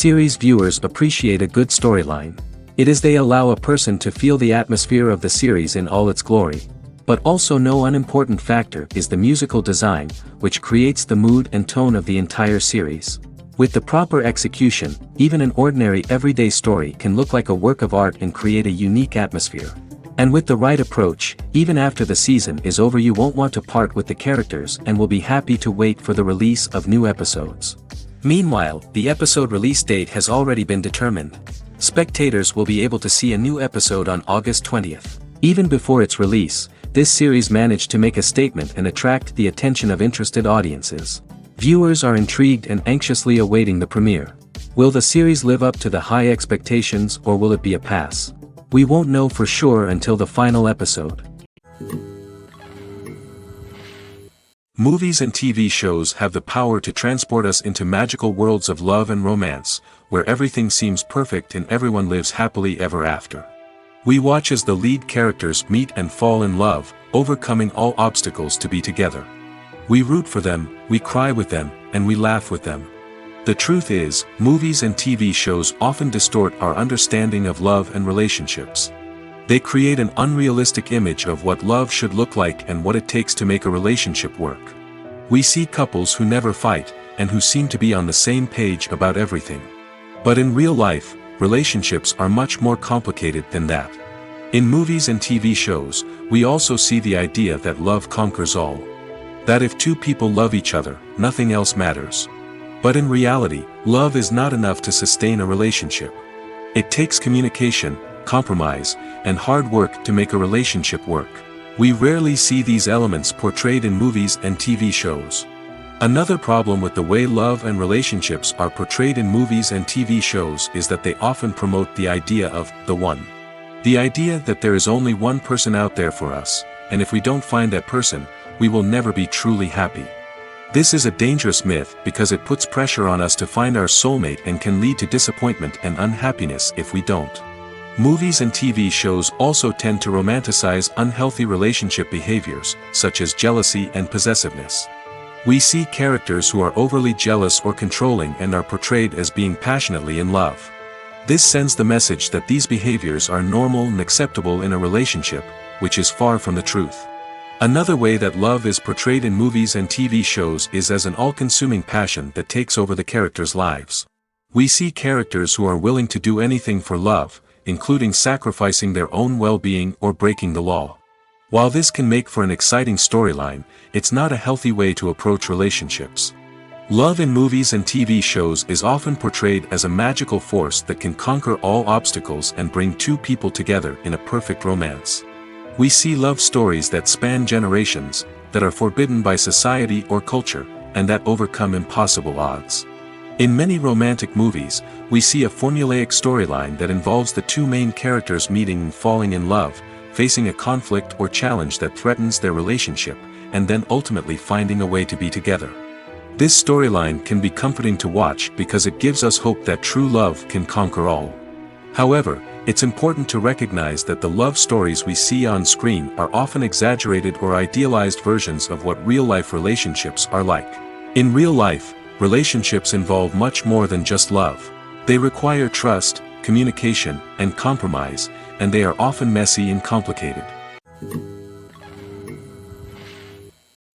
Series viewers appreciate a good storyline. It is they allow a person to feel the atmosphere of the series in all its glory. But also no unimportant factor is the musical design, which creates the mood and tone of the entire series. With the proper execution, even an ordinary everyday story can look like a work of art and create a unique atmosphere. And with the right approach, even after the season is over you won't want to part with the characters and will be happy to wait for the release of new episodes. Meanwhile, the episode release date has already been determined. Spectators will be able to see a new episode on August 20th. Even before its release, this series managed to make a statement and attract the attention of interested audiences. Viewers are intrigued and anxiously awaiting the premiere. Will the series live up to the high expectations or will it be a pass? We won't know for sure until the final episode. Movies and TV shows have the power to transport us into magical worlds of love and romance, where everything seems perfect and everyone lives happily ever after. We watch as the lead characters meet and fall in love, overcoming all obstacles to be together. We root for them, we cry with them, and we laugh with them. The truth is, movies and TV shows often distort our understanding of love and relationships. They create an unrealistic image of what love should look like and what it takes to make a relationship work. We see couples who never fight, and who seem to be on the same page about everything. But in real life, relationships are much more complicated than that. In movies and TV shows, we also see the idea that love conquers all. That if two people love each other, nothing else matters. But in reality, love is not enough to sustain a relationship. It takes communication, compromise, and hard work to make a relationship work. We rarely see these elements portrayed in movies and TV shows. Another problem with the way love and relationships are portrayed in movies and TV shows is that they often promote the idea of the one. The idea that there is only one person out there for us, and if we don't find that person, we will never be truly happy. This is a dangerous myth because it puts pressure on us to find our soulmate and can lead to disappointment and unhappiness if we don't. Movies and TV shows also tend to romanticize unhealthy relationship behaviors, such as jealousy and possessiveness. We see characters who are overly jealous or controlling and are portrayed as being passionately in love. This sends the message that these behaviors are normal and acceptable in a relationship, which is far from the truth. Another way that love is portrayed in movies and TV shows is as an all-consuming passion that takes over the characters' lives. We see characters who are willing to do anything for love, including sacrificing their own well-being or breaking the law. While this can make for an exciting storyline, it's not a healthy way to approach relationships. Love in movies and TV shows is often portrayed as a magical force that can conquer all obstacles and bring two people together in a perfect romance. We see love stories that span generations, that are forbidden by society or culture, and that overcome impossible odds. In many romantic movies, we see a formulaic storyline that involves the two main characters meeting and falling in love, facing a conflict or challenge that threatens their relationship, and then ultimately finding a way to be together. This storyline can be comforting to watch because it gives us hope that true love can conquer all. However, it's important to recognize that the love stories we see on screen are often exaggerated or idealized versions of what real-life relationships are like. In real life, relationships involve much more than just love. They require trust, communication, and compromise, and they are often messy and complicated.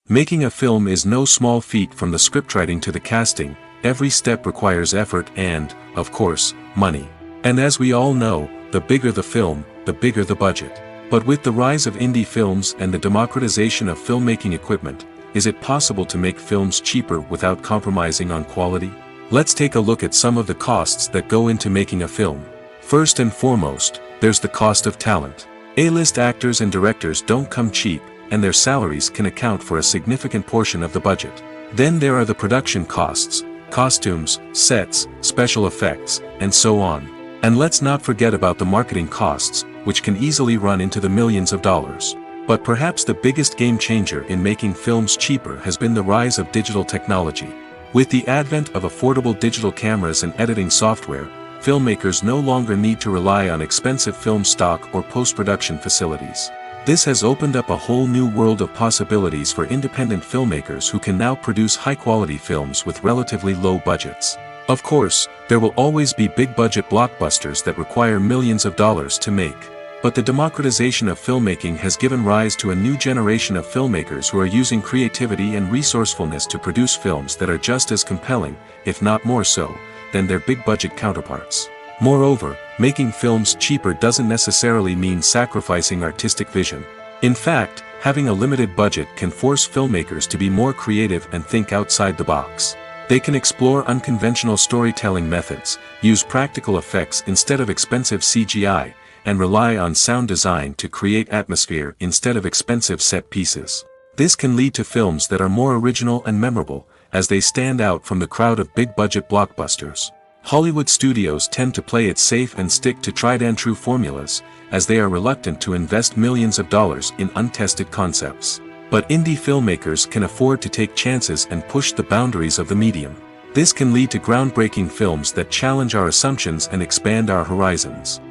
Making a film is no small feat. From the scriptwriting to the casting, every step requires effort and, of course, money. And as we all know, the bigger the film, the bigger the budget. But with the rise of indie films and the democratization of filmmaking equipment, is it possible to make films cheaper without compromising on quality? Let's take a look at some of the costs that go into making a film. First and foremost, there's the cost of talent. A-list actors and directors don't come cheap, and their salaries can account for a significant portion of the budget. Then there are the production costs, costumes, sets, special effects, and so on. And let's not forget about the marketing costs, which can easily run into the millions of dollars. But perhaps the biggest game changer in making films cheaper has been the rise of digital technology. With the advent of affordable digital cameras and editing software, filmmakers no longer need to rely on expensive film stock or post-production facilities. This has opened up a whole new world of possibilities for independent filmmakers who can now produce high-quality films with relatively low budgets. Of course, there will always be big-budget blockbusters that require millions of dollars to make. But the democratization of filmmaking has given rise to a new generation of filmmakers who are using creativity and resourcefulness to produce films that are just as compelling, if not more so, than their big-budget counterparts. Moreover, making films cheaper doesn't necessarily mean sacrificing artistic vision. In fact, having a limited budget can force filmmakers to be more creative and think outside the box. They can explore unconventional storytelling methods, use practical effects instead of expensive CGI, and rely on sound design to create atmosphere instead of expensive set pieces. This can lead to films that are more original and memorable, as they stand out from the crowd of big-budget blockbusters. Hollywood studios tend to play it safe and stick to tried-and-true formulas, as they are reluctant to invest millions of dollars in untested concepts. But indie filmmakers can afford to take chances and push the boundaries of the medium. This can lead to groundbreaking films that challenge our assumptions and expand our horizons.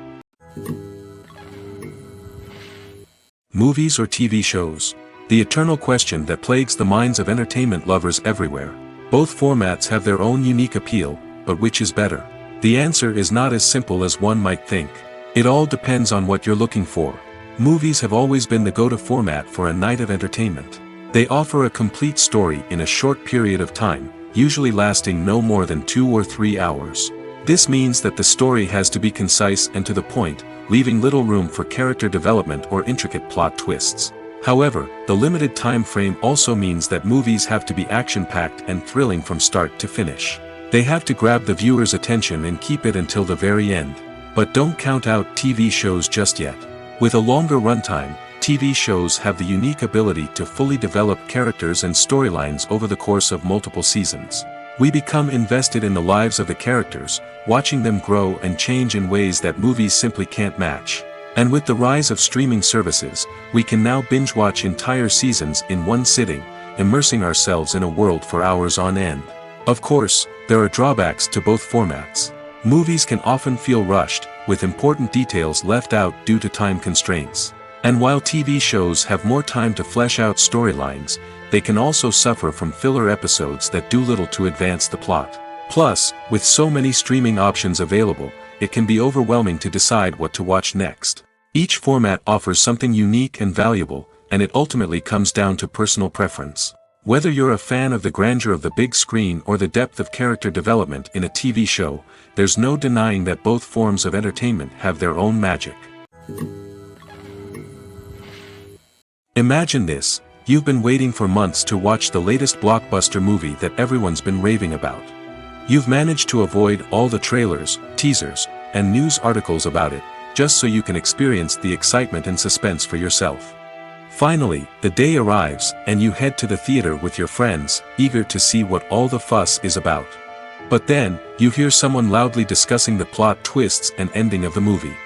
Movies or TV shows? The eternal question that plagues the minds of entertainment lovers everywhere. Both formats have their own unique appeal, but which is better? The answer is not as simple as one might think. It all depends on what you're looking for. Movies have always been the go-to format for a night of entertainment. They offer a complete story in a short period of time, usually lasting no more than 2 or 3 hours. This means that the story has to be concise and to the point, leaving little room for character development or intricate plot twists. However, the limited time frame also means that movies have to be action-packed and thrilling from start to finish. They have to grab the viewer's attention and keep it until the very end. But don't count out TV shows just yet. With a longer runtime, TV shows have the unique ability to fully develop characters and storylines over the course of multiple seasons. We become invested in the lives of the characters, watching them grow and change in ways that movies simply can't match. And with the rise of streaming services, we can now binge-watch entire seasons in one sitting, immersing ourselves in a world for hours on end. Of course, there are drawbacks to both formats. Movies can often feel rushed, with important details left out due to time constraints. And while TV shows have more time to flesh out storylines, they can also suffer from filler episodes that do little to advance the plot. Plus, with so many streaming options available, it can be overwhelming to decide what to watch next. Each format offers something unique and valuable, and it ultimately comes down to personal preference. Whether you're a fan of the grandeur of the big screen or the depth of character development in a TV show, there's no denying that both forms of entertainment have their own magic. Imagine this: you've been waiting for months to watch the latest blockbuster movie that everyone's been raving about. You've managed to avoid all the trailers, teasers, and news articles about it, just so you can experience the excitement and suspense for yourself. Finally, the day arrives, and you head to the theater with your friends, eager to see what all the fuss is about. But then, you hear someone loudly discussing the plot twists and ending of the movie.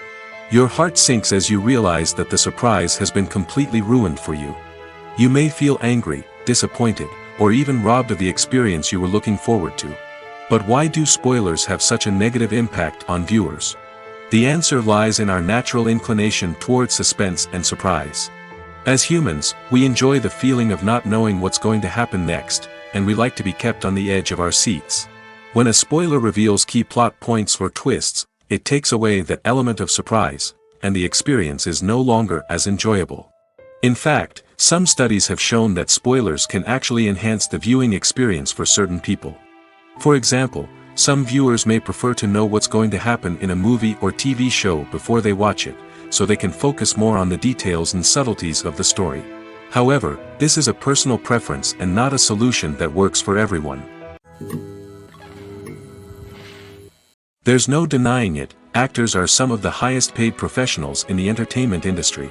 Your heart sinks as you realize that the surprise has been completely ruined for you. You may feel angry, disappointed, or even robbed of the experience you were looking forward to. But why do spoilers have such a negative impact on viewers? The answer lies in our natural inclination toward suspense and surprise. As humans, we enjoy the feeling of not knowing what's going to happen next, and we like to be kept on the edge of our seats. When a spoiler reveals key plot points or twists, it takes away that element of surprise, and the experience is no longer as enjoyable. In fact, some studies have shown that spoilers can actually enhance the viewing experience for certain people. For example, some viewers may prefer to know what's going to happen in a movie or TV show before they watch it, so they can focus more on the details and subtleties of the story. However, this is a personal preference and not a solution that works for everyone. There's no denying it, actors are some of the highest paid professionals in the entertainment industry.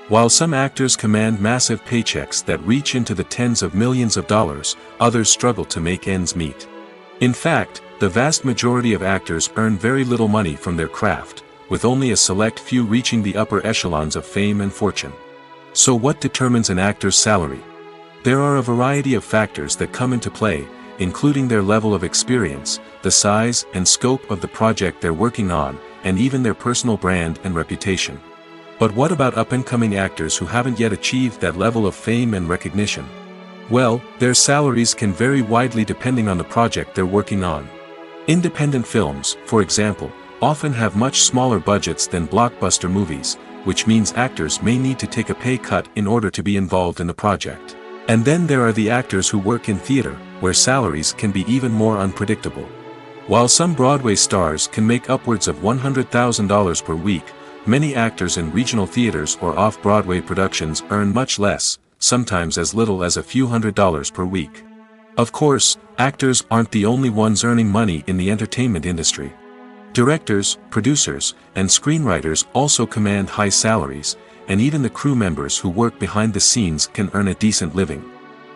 While some actors command massive paychecks that reach into the tens of millions of dollars, others struggle to make ends meet. In fact, the vast majority of actors earn very little money from their craft, with only a select few reaching the upper echelons of fame and fortune. So what determines an actor's salary? There are a variety of factors that come into play, including their level of experience, the size and scope of the project they're working on, and even their personal brand and reputation. But what about up-and-coming actors who haven't yet achieved that level of fame and recognition? Well, their salaries can vary widely depending on the project they're working on. Independent films, for example, often have much smaller budgets than blockbuster movies, which means actors may need to take a pay cut in order to be involved in the project. And then there are the actors who work in theater, where salaries can be even more unpredictable. While some Broadway stars can make upwards of $100,000 per week, many actors in regional theaters or off-Broadway productions earn much less, sometimes as little as a few $100s per week. Of course, actors aren't the only ones earning money in the entertainment industry. Directors, producers, and screenwriters also command high salaries, and even the crew members who work behind the scenes can earn a decent living.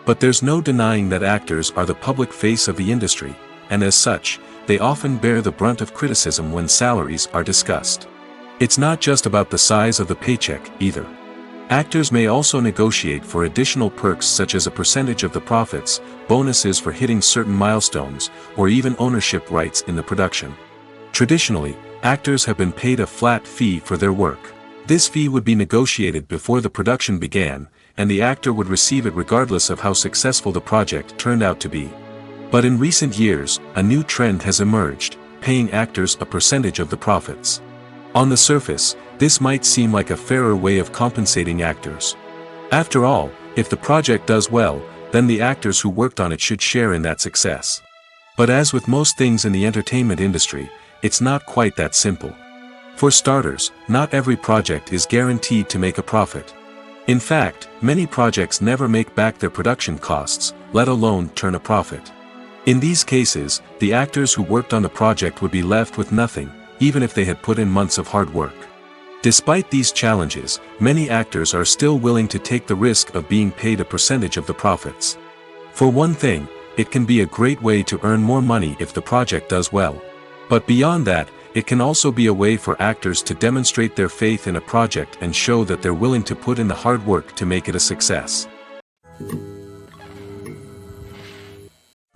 But there's no denying that actors are the public face of the industry, and as such, they often bear the brunt of criticism when salaries are discussed. It's not just about the size of the paycheck, either. Actors may also negotiate for additional perks such as a percentage of the profits, bonuses for hitting certain milestones, or even ownership rights in the production. Traditionally, actors have been paid a flat fee for their work. This fee would be negotiated before the production began, and the actor would receive it regardless of how successful the project turned out to be. But in recent years, a new trend has emerged, paying actors a percentage of the profits. On the surface, this might seem like a fairer way of compensating actors. After all, if the project does well, then the actors who worked on it should share in that success. But as with most things in the entertainment industry, it's not quite that simple. For starters, not every project is guaranteed to make a profit. In fact, many projects never make back their production costs, let alone turn a profit. In these cases, the actors who worked on the project would be left with nothing, even if they had put in months of hard work. Despite these challenges, many actors are still willing to take the risk of being paid a percentage of the profits. For one thing, it can be a great way to earn more money if the project does well. But beyond that, it can also be a way for actors to demonstrate their faith in a project and show that they're willing to put in the hard work to make it a success.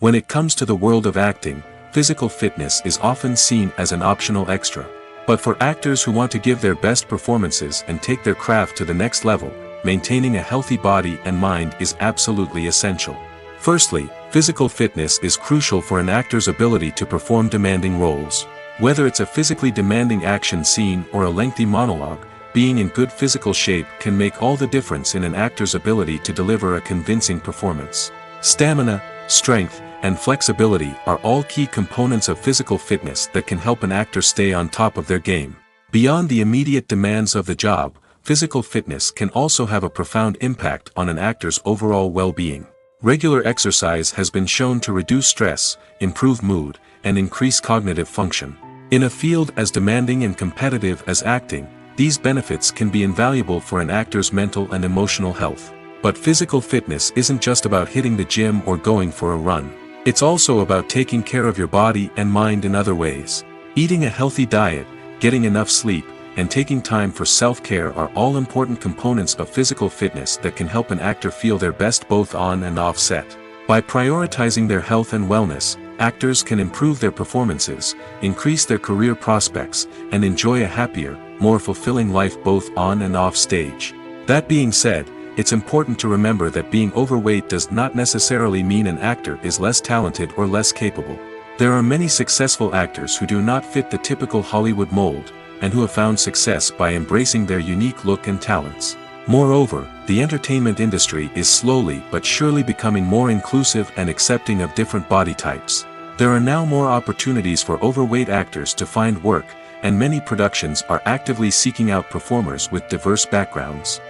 When it comes to the world of acting, physical fitness is often seen as an optional extra. But for actors who want to give their best performances and take their craft to the next level, maintaining a healthy body and mind is absolutely essential. Firstly, physical fitness is crucial for an actor's ability to perform demanding roles. Whether it's a physically demanding action scene or a lengthy monologue, being in good physical shape can make all the difference in an actor's ability to deliver a convincing performance. Stamina, strength, and flexibility are all key components of physical fitness that can help an actor stay on top of their game. Beyond the immediate demands of the job, physical fitness can also have a profound impact on an actor's overall well-being. Regular exercise has been shown to reduce stress, improve mood, and increase cognitive function. In a field as demanding and competitive as acting, these benefits can be invaluable for an actor's mental and emotional health. But physical fitness isn't just about hitting the gym or going for a run. It's also about taking care of your body and mind in other ways. Eating a healthy diet, getting enough sleep, and taking time for self-care are all important components of physical fitness that can help an actor feel their best both on and off set. By prioritizing their health and wellness, actors can improve their performances, increase their career prospects, and enjoy a happier, more fulfilling life both on and off stage. That being said, it's important to remember that being overweight does not necessarily mean an actor is less talented or less capable. There are many successful actors who do not fit the typical Hollywood mold, and who have found success by embracing their unique look and talents. Moreover, the entertainment industry is slowly but surely becoming more inclusive and accepting of different body types. There are now more opportunities for overweight actors to find work, and many productions are actively seeking out performers with diverse backgrounds.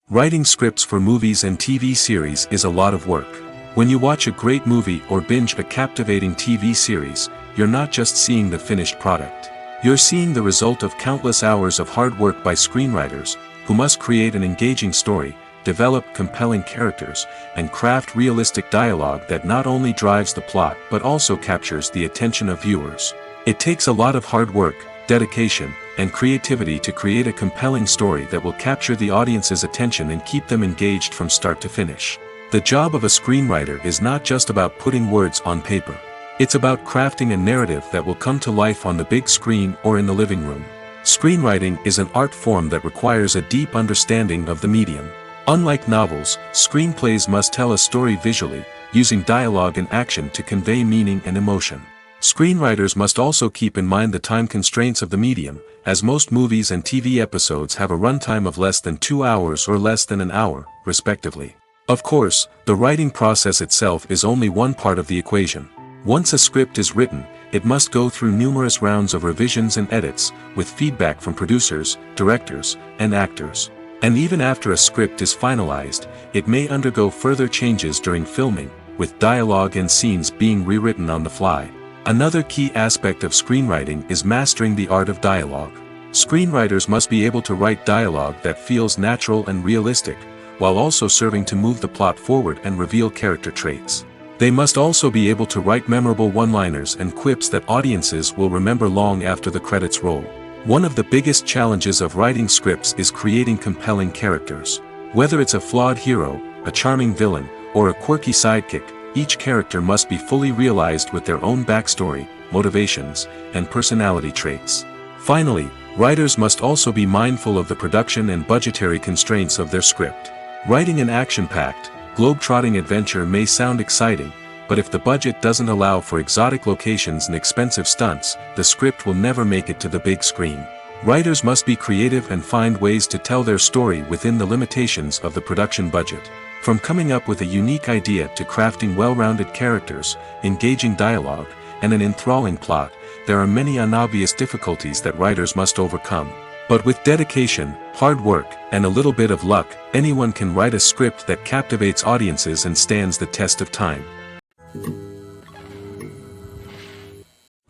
Writing scripts for movies and TV series is a lot of work. When you watch a great movie or binge a captivating TV series, you're not just seeing the finished product. You're seeing the result of countless hours of hard work by screenwriters, who must create an engaging story, develop compelling characters, and craft realistic dialogue that not only drives the plot but also captures the attention of viewers. It takes a lot of hard work, dedication, and creativity to create a compelling story that will capture the audience's attention and keep them engaged from start to finish. The job of a screenwriter is not just about putting words on paper. It's about crafting a narrative that will come to life on the big screen or in the living room. Screenwriting is an art form that requires a deep understanding of the medium. Unlike novels, screenplays must tell a story visually, using dialogue and action to convey meaning and emotion. Screenwriters must also keep in mind the time constraints of the medium, as most movies and TV episodes have a runtime of less than 2 hours or less than an hour, respectively. Of course, the writing process itself is only one part of the equation. Once a script is written, it must go through numerous rounds of revisions and edits, with feedback from producers, directors, and actors. And even after a script is finalized, it may undergo further changes during filming, with dialogue and scenes being rewritten on the fly. Another key aspect of screenwriting is mastering the art of dialogue. Screenwriters must be able to write dialogue that feels natural and realistic, while also serving to move the plot forward and reveal character traits. They must also be able to write memorable one-liners and quips that audiences will remember long after the credits roll. One of the biggest challenges of writing scripts is creating compelling characters. Whether it's a flawed hero, a charming villain, or a quirky sidekick, each character must be fully realized with their own backstory, motivations, and personality traits. Finally, writers must also be mindful of the production and budgetary constraints of their script. Writing an action-packed, globe-trotting adventure may sound exciting, but if the budget doesn't allow for exotic locations and expensive stunts, the script will never make it to the big screen. Writers must be creative and find ways to tell their story within the limitations of the production budget. From coming up with a unique idea to crafting well-rounded characters, engaging dialogue, and an enthralling plot, there are many unobvious difficulties that writers must overcome. But with dedication, hard work, and a little bit of luck, anyone can write a script that captivates audiences and stands the test of time.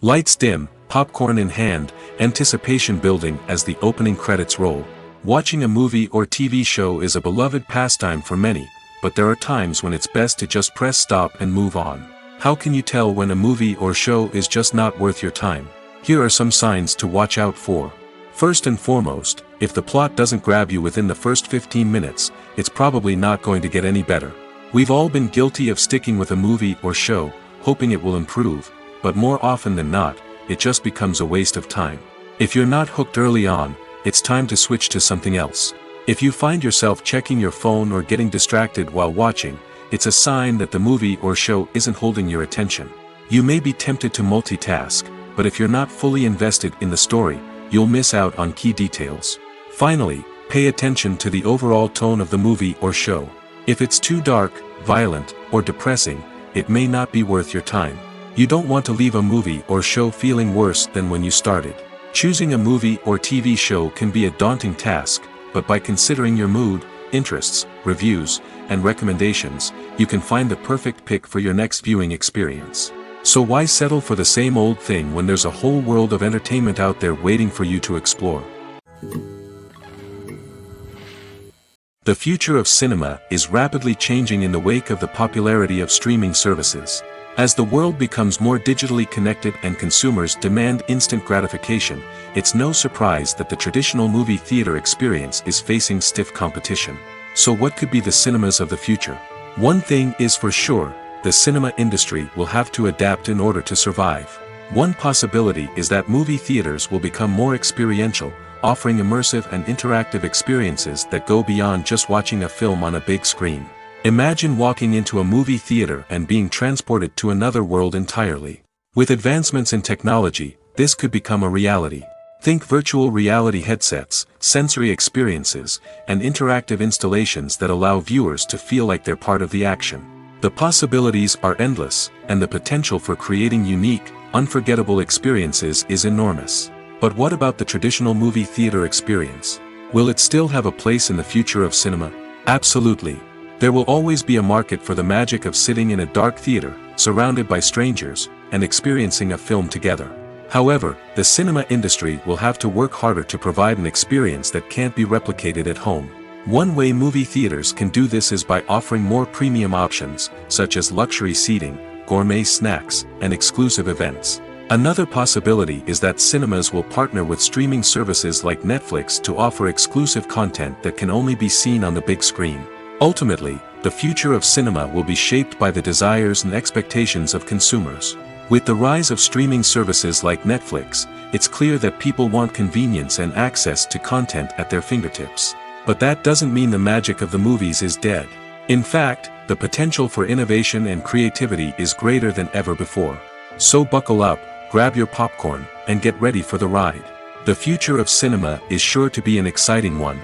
Lights dim, popcorn in hand, anticipation building as the opening credits roll. Watching a movie or TV show is a beloved pastime for many, but there are times when it's best to just press stop and move on. How can you tell when a movie or show is just not worth your time? Here are some signs to watch out for. First and foremost, if the plot doesn't grab you within the first 15 minutes, it's probably not going to get any better. We've all been guilty of sticking with a movie or show, hoping it will improve, but more often than not, it just becomes a waste of time. If you're not hooked early on, it's time to switch to something else. If you find yourself checking your phone or getting distracted while watching, it's a sign that the movie or show isn't holding your attention. You may be tempted to multitask, but if you're not fully invested in the story, you'll miss out on key details. Finally, pay attention to the overall tone of the movie or show. If it's too dark, violent, or depressing, it may not be worth your time. You don't want to leave a movie or show feeling worse than when you started. Choosing a movie or TV show can be a daunting task, but by considering your mood, interests, reviews, and recommendations, you can find the perfect pick for your next viewing experience. So why settle for the same old thing when there's a whole world of entertainment out there waiting for you to explore? The future of cinema is rapidly changing in the wake of the popularity of streaming services. As the world becomes more digitally connected and consumers demand instant gratification, it's no surprise that the traditional movie theater experience is facing stiff competition. So what could be the cinemas of the future? One thing is for sure, the cinema industry will have to adapt in order to survive. One possibility is that movie theaters will become more experiential, offering immersive and interactive experiences that go beyond just watching a film on a big screen. Imagine walking into a movie theater and being transported to another world entirely. With advancements in technology, this could become a reality. Think virtual reality headsets, sensory experiences, and interactive installations that allow viewers to feel like they're part of the action. The possibilities are endless, and the potential for creating unique, unforgettable experiences is enormous. But what about the traditional movie theater experience? Will it still have a place in the future of cinema? Absolutely. There will always be a market for the magic of sitting in a dark theater, surrounded by strangers, and experiencing a film together. However, the cinema industry will have to work harder to provide an experience that can't be replicated at home. One way movie theaters can do this is by offering more premium options, such as luxury seating, gourmet snacks, and exclusive events. Another possibility is that cinemas will partner with streaming services like Netflix to offer exclusive content that can only be seen on the big screen. Ultimately, the future of cinema will be shaped by the desires and expectations of consumers. With the rise of streaming services like Netflix, it's clear that people want convenience and access to content at their fingertips. But that doesn't mean the magic of the movies is dead. In fact, the potential for innovation and creativity is greater than ever before. So buckle up, grab your popcorn, and get ready for the ride. The future of cinema is sure to be an exciting one.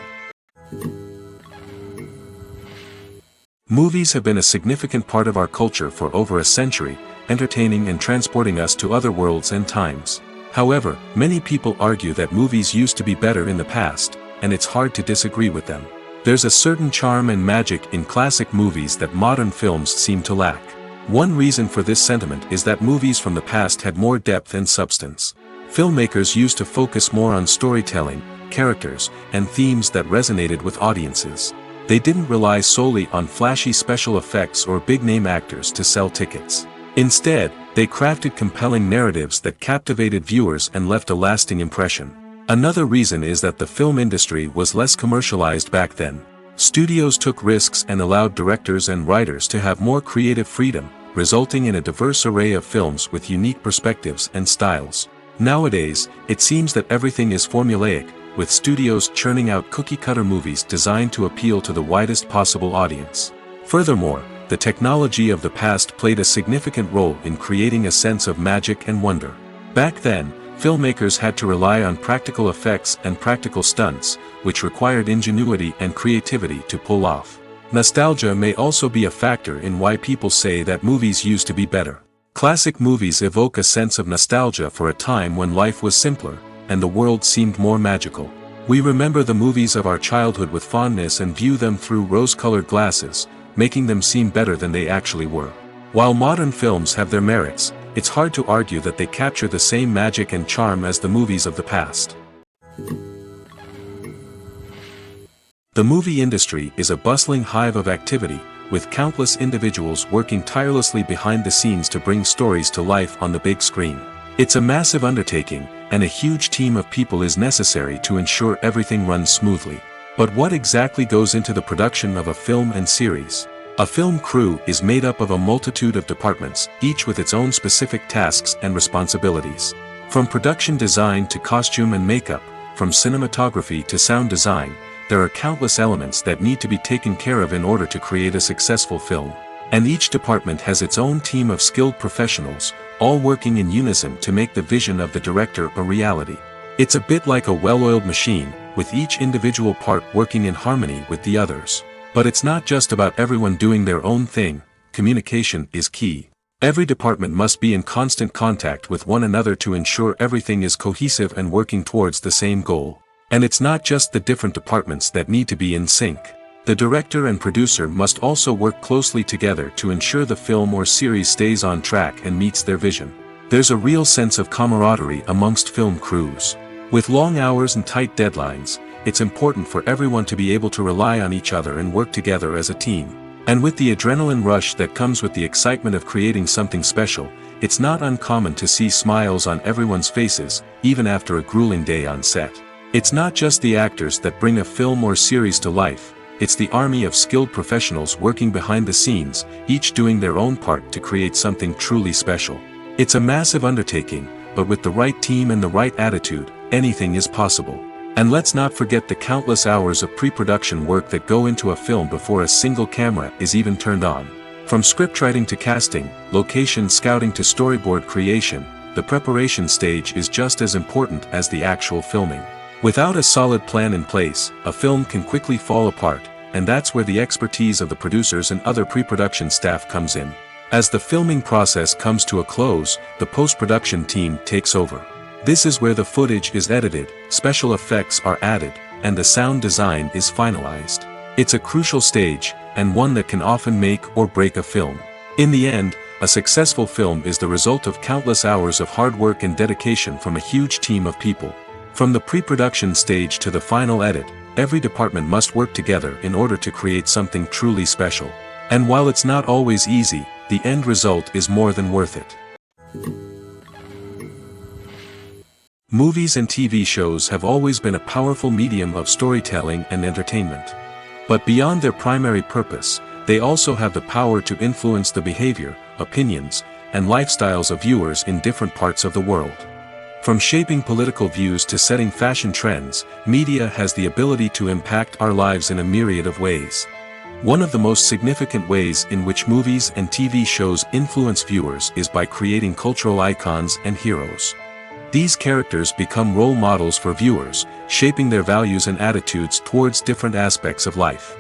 Movies have been a significant part of our culture for over a century, entertaining and transporting us to other worlds and times. However, many people argue that movies used to be better in the past, and it's hard to disagree with them. There's a certain charm and magic in classic movies that modern films seem to lack. One reason for this sentiment is that movies from the past had more depth and substance. Filmmakers used to focus more on storytelling, characters, and themes that resonated with audiences. They didn't rely solely on flashy special effects or big-name actors to sell tickets. Instead, they crafted compelling narratives that captivated viewers and left a lasting impression. Another reason is that the film industry was less commercialized back then. Studios took risks and allowed directors and writers to have more creative freedom, resulting in a diverse array of films with unique perspectives and styles. Nowadays, it seems that everything is formulaic, with studios churning out cookie-cutter movies designed to appeal to the widest possible audience. Furthermore, the technology of the past played a significant role in creating a sense of magic and wonder. Back then, filmmakers had to rely on practical effects and practical stunts, which required ingenuity and creativity to pull off. Nostalgia may also be a factor in why people say that movies used to be better. Classic movies evoke a sense of nostalgia for a time when life was simpler, and the world seemed more magical. We remember the movies of our childhood with fondness and view them through rose-colored glasses, making them seem better than they actually were. While modern films have their merits, it's hard to argue that they capture the same magic and charm as the movies of the past. The movie industry is a bustling hive of activity, with countless individuals working tirelessly behind the scenes to bring stories to life on the big screen. It's a massive undertaking, and a huge team of people is necessary to ensure everything runs smoothly. But what exactly goes into the production of a film and series? A film crew is made up of a multitude of departments, each with its own specific tasks and responsibilities. From production design to costume and makeup, from cinematography to sound design, there are countless elements that need to be taken care of in order to create a successful film. And each department has its own team of skilled professionals, all working in unison to make the vision of the director a reality. It's a bit like a well-oiled machine, with each individual part working in harmony with the others. But it's not just about everyone doing their own thing. Communication is key. Every department must be in constant contact with one another to ensure everything is cohesive and working towards the same goal. And it's not just the different departments that need to be in sync. The director and producer must also work closely together to ensure the film or series stays on track and meets their vision. There's a real sense of camaraderie amongst film crews. With long hours and tight deadlines, it's important for everyone to be able to rely on each other and work together as a team. And with the adrenaline rush that comes with the excitement of creating something special, it's not uncommon to see smiles on everyone's faces, even after a grueling day on set. It's not just the actors that bring a film or series to life, it's the army of skilled professionals working behind the scenes, each doing their own part to create something truly special. It's a massive undertaking, but with the right team and the right attitude, anything is possible. And let's not forget the countless hours of pre-production work that go into a film before a single camera is even turned on. From scriptwriting to casting, location scouting to storyboard creation, the preparation stage is just as important as the actual filming. Without a solid plan in place, a film can quickly fall apart, and that's where the expertise of the producers and other pre-production staff comes in. As the filming process comes to a close, the post-production team takes over. This is where the footage is edited, special effects are added, and the sound design is finalized. It's a crucial stage, and one that can often make or break a film. In the end, a successful film is the result of countless hours of hard work and dedication from a huge team of people. From the pre-production stage to the final edit, every department must work together in order to create something truly special. And while it's not always easy, the end result is more than worth it. Movies and TV shows have always been a powerful medium of storytelling and entertainment. But beyond their primary purpose, they also have the power to influence the behavior, opinions, and lifestyles of viewers in different parts of the world. From shaping political views to setting fashion trends, media has the ability to impact our lives in a myriad of ways. One of the most significant ways in which movies and TV shows influence viewers is by creating cultural icons and heroes. These characters become role models for viewers, shaping their values and attitudes towards different aspects of life.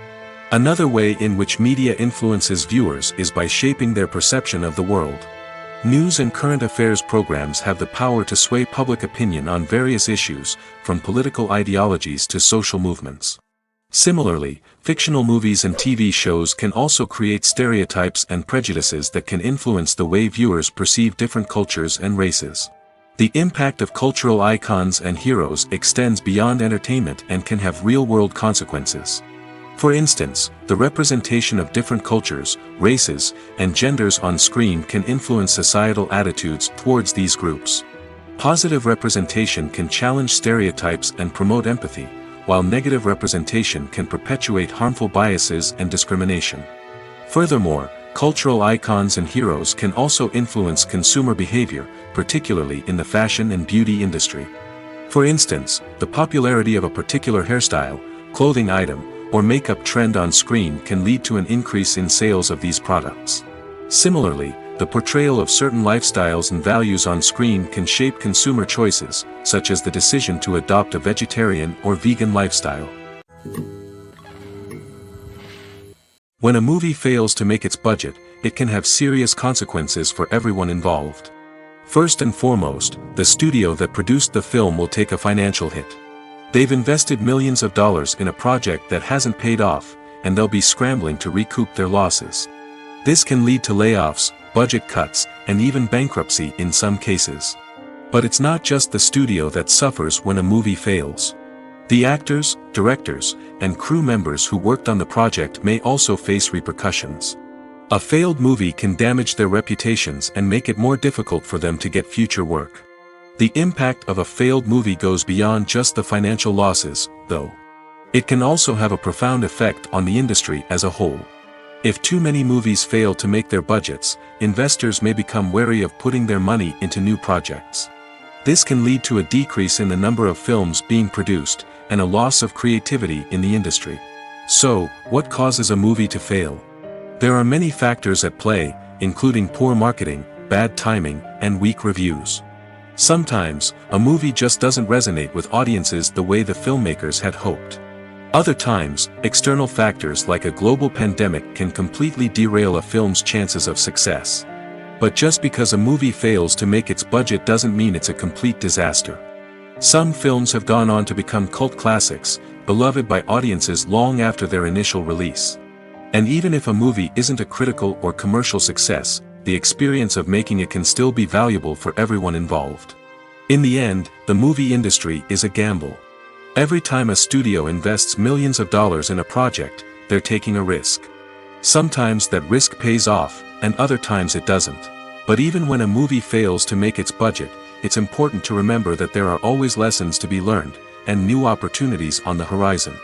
Another way in which media influences viewers is by shaping their perception of the world. News and current affairs programs have the power to sway public opinion on various issues, from political ideologies to social movements. Similarly, fictional movies and TV shows can also create stereotypes and prejudices that can influence the way viewers perceive different cultures and races. The impact of cultural icons and heroes extends beyond entertainment and can have real-world consequences. For instance, the representation of different cultures, races, and genders on screen can influence societal attitudes towards these groups. Positive representation can challenge stereotypes and promote empathy, while negative representation can perpetuate harmful biases and discrimination. Furthermore, cultural icons and heroes can also influence consumer behavior, particularly in the fashion and beauty industry. For instance, the popularity of a particular hairstyle, clothing item, or makeup trend on screen can lead to an increase in sales of these products. Similarly, the portrayal of certain lifestyles and values on screen can shape consumer choices, such as the decision to adopt a vegetarian or vegan lifestyle. When a movie fails to make its budget, it can have serious consequences for everyone involved. First and foremost, the studio that produced the film will take a financial hit. They've invested millions of dollars in a project that hasn't paid off, and they'll be scrambling to recoup their losses. This can lead to layoffs, budget cuts, and even bankruptcy in some cases. But it's not just the studio that suffers when a movie fails. The actors, directors, and crew members who worked on the project may also face repercussions. A failed movie can damage their reputations and make it more difficult for them to get future work. The impact of a failed movie goes beyond just the financial losses, though. It can also have a profound effect on the industry as a whole. If too many movies fail to make their budgets, investors may become wary of putting their money into new projects. This can lead to a decrease in the number of films being produced, and a loss of creativity in the industry. So, what causes a movie to fail? There are many factors at play, including poor marketing, bad timing, and weak reviews. Sometimes, a movie just doesn't resonate with audiences the way the filmmakers had hoped. Other times, external factors like a global pandemic can completely derail a film's chances of success. But just because a movie fails to make its budget doesn't mean it's a complete disaster. Some films have gone on to become cult classics, beloved by audiences long after their initial release. And even if a movie isn't a critical or commercial success, the experience of making it can still be valuable for everyone involved. In the end, the movie industry is a gamble. Every time a studio invests millions of dollars in a project, they're taking a risk. Sometimes that risk pays off, and other times it doesn't. But even when a movie fails to make its budget, it's important to remember that there are always lessons to be learned, and new opportunities on the horizon.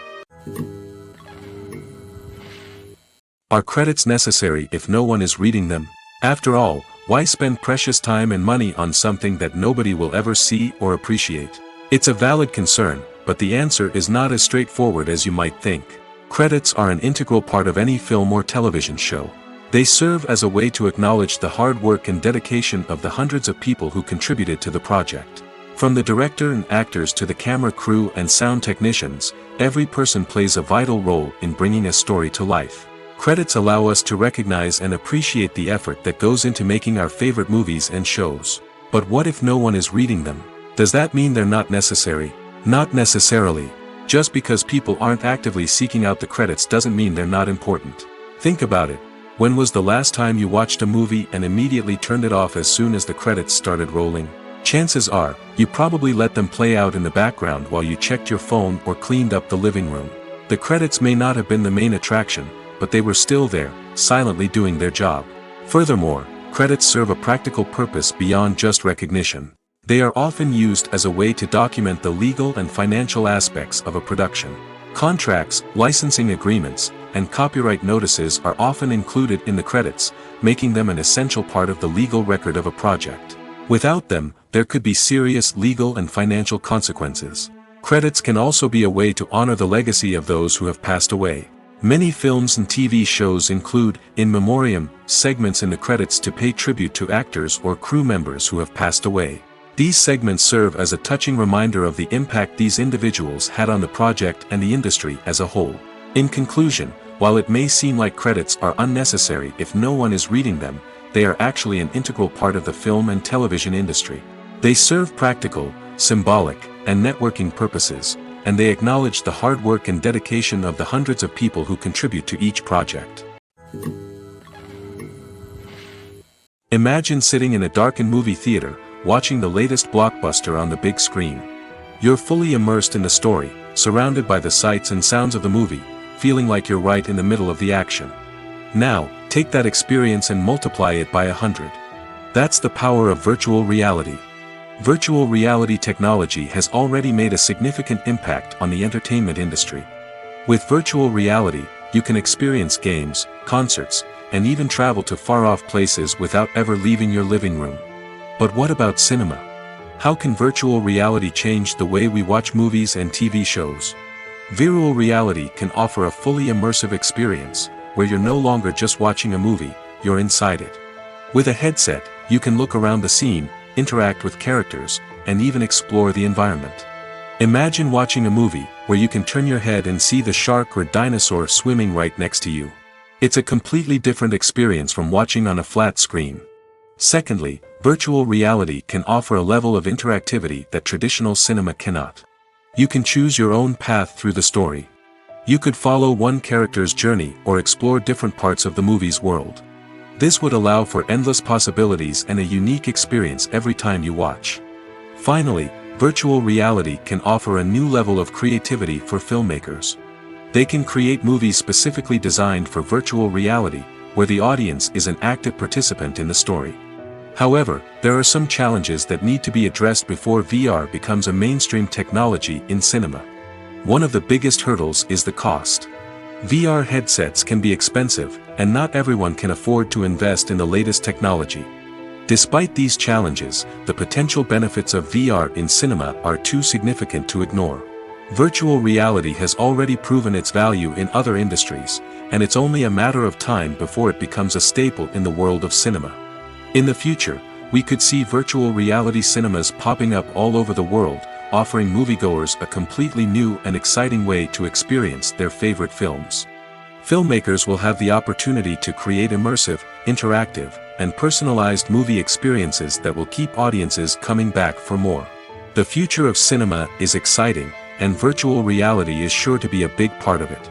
Are credits necessary if no one is reading them? After all, why spend precious time and money on something that nobody will ever see or appreciate? It's a valid concern, but the answer is not as straightforward as you might think. Credits are an integral part of any film or television show. They serve as a way to acknowledge the hard work and dedication of the hundreds of people who contributed to the project. From the director and actors to the camera crew and sound technicians, every person plays a vital role in bringing a story to life. Credits allow us to recognize and appreciate the effort that goes into making our favorite movies and shows. But what if no one is reading them? Does that mean they're not necessary? Not necessarily. Just because people aren't actively seeking out the credits doesn't mean they're not important. Think about it. When was the last time you watched a movie and immediately turned it off as soon as the credits started rolling? Chances are, you probably let them play out in the background while you checked your phone or cleaned up the living room. The credits may not have been the main attraction, but they were still there, silently doing their job. Furthermore, credits serve a practical purpose beyond just recognition. They are often used as a way to document the legal and financial aspects of a production. Contracts, licensing agreements, and copyright notices are often included in the credits, making them an essential part of the legal record of a project. Without them, there could be serious legal and financial consequences. Credits can also be a way to honor the legacy of those who have passed away. Many films and TV shows include, in memoriam, segments in the credits to pay tribute to actors or crew members who have passed away. These segments serve as a touching reminder of the impact these individuals had on the project and the industry as a whole. In conclusion, while it may seem like credits are unnecessary if no one is reading them, they are actually an integral part of the film and television industry. They serve practical, symbolic, and networking purposes, and they acknowledge the hard work and dedication of the hundreds of people who contribute to each project. Imagine sitting in a darkened movie theater, watching the latest blockbuster on the big screen. You're fully immersed in the story, surrounded by the sights and sounds of the movie, feeling like you're right in the middle of the action. Now, take that experience and multiply it by 100. That's the power of virtual reality. Virtual reality technology has already made a significant impact on the entertainment industry. With virtual reality, you can experience games, concerts, and even travel to far-off places without ever leaving your living room. But what about cinema? How can virtual reality change the way we watch movies and TV shows? Virtual reality can offer a fully immersive experience, where you're no longer just watching a movie, you're inside it. With a headset, you can look around the scene, interact with characters, and even explore the environment. Imagine watching a movie, where you can turn your head and see the shark or dinosaur swimming right next to you. It's a completely different experience from watching on a flat screen. Secondly, virtual reality can offer a level of interactivity that traditional cinema cannot. You can choose your own path through the story. You could follow one character's journey or explore different parts of the movie's world. This would allow for endless possibilities and a unique experience every time you watch. Finally, virtual reality can offer a new level of creativity for filmmakers. They can create movies specifically designed for virtual reality, where the audience is an active participant in the story. However, there are some challenges that need to be addressed before VR becomes a mainstream technology in cinema. One of the biggest hurdles is the cost. VR headsets can be expensive, and not everyone can afford to invest in the latest technology. Despite these challenges, the potential benefits of VR in cinema are too significant to ignore. Virtual reality has already proven its value in other industries, and it's only a matter of time before it becomes a staple in the world of cinema. In the future, we could see virtual reality cinemas popping up all over the world, offering moviegoers a completely new and exciting way to experience their favorite films. Filmmakers will have the opportunity to create immersive, interactive, and personalized movie experiences that will keep audiences coming back for more. The future of cinema is exciting, and virtual reality is sure to be a big part of it.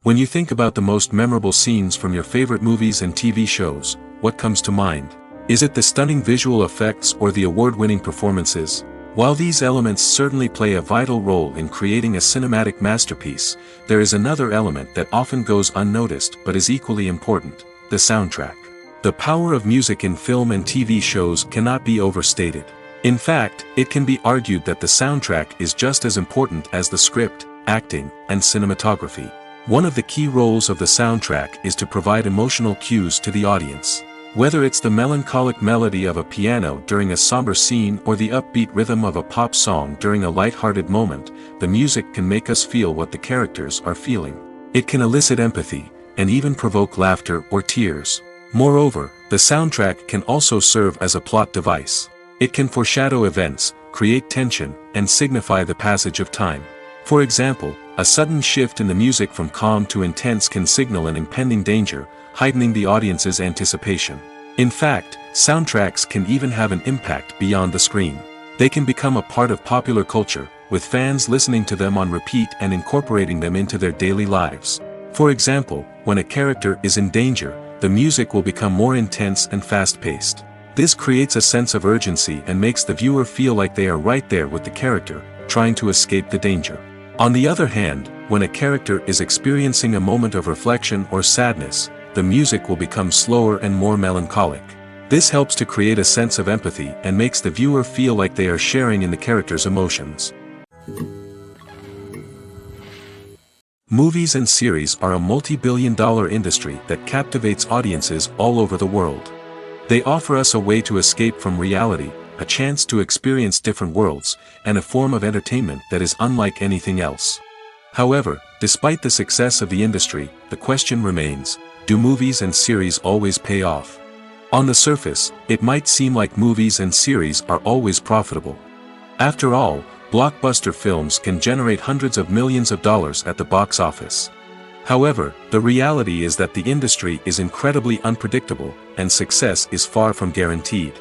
When you think about the most memorable scenes from your favorite movies and TV shows, what comes to mind? Is it the stunning visual effects or the award-winning performances? While these elements certainly play a vital role in creating a cinematic masterpiece, there is another element that often goes unnoticed but is equally important: the soundtrack. The power of music in film and TV shows cannot be overstated. In fact, it can be argued that the soundtrack is just as important as the script, acting, and cinematography. One of the key roles of the soundtrack is to provide emotional cues to the audience. Whether it's the melancholic melody of a piano during a somber scene or the upbeat rhythm of a pop song during a light-hearted moment, the music can make us feel what the characters are feeling. It can elicit empathy, and even provoke laughter or tears. Moreover, the soundtrack can also serve as a plot device. It can foreshadow events, create tension, and signify the passage of time. For example, a sudden shift in the music from calm to intense can signal an impending danger, heightening the audience's anticipation. In fact, soundtracks can even have an impact beyond the screen. They can become a part of popular culture, with fans listening to them on repeat and incorporating them into their daily lives. For example, when a character is in danger, the music will become more intense and fast-paced. This creates a sense of urgency and makes the viewer feel like they are right there with the character, trying to escape the danger. On the other hand, when a character is experiencing a moment of reflection or sadness, the music will become slower and more melancholic. This helps to create a sense of empathy and makes the viewer feel like they are sharing in the character's emotions. Movies and series are a multi-billion-dollar industry that captivates audiences all over the world. They offer us a way to escape from reality, a chance to experience different worlds, and a form of entertainment that is unlike anything else. However, despite the success of the industry, the question remains, do movies and series always pay off? On the surface, it might seem like movies and series are always profitable. After all, blockbuster films can generate hundreds of millions of dollars at the box office. However, the reality is that the industry is incredibly unpredictable, and success is far from guaranteed.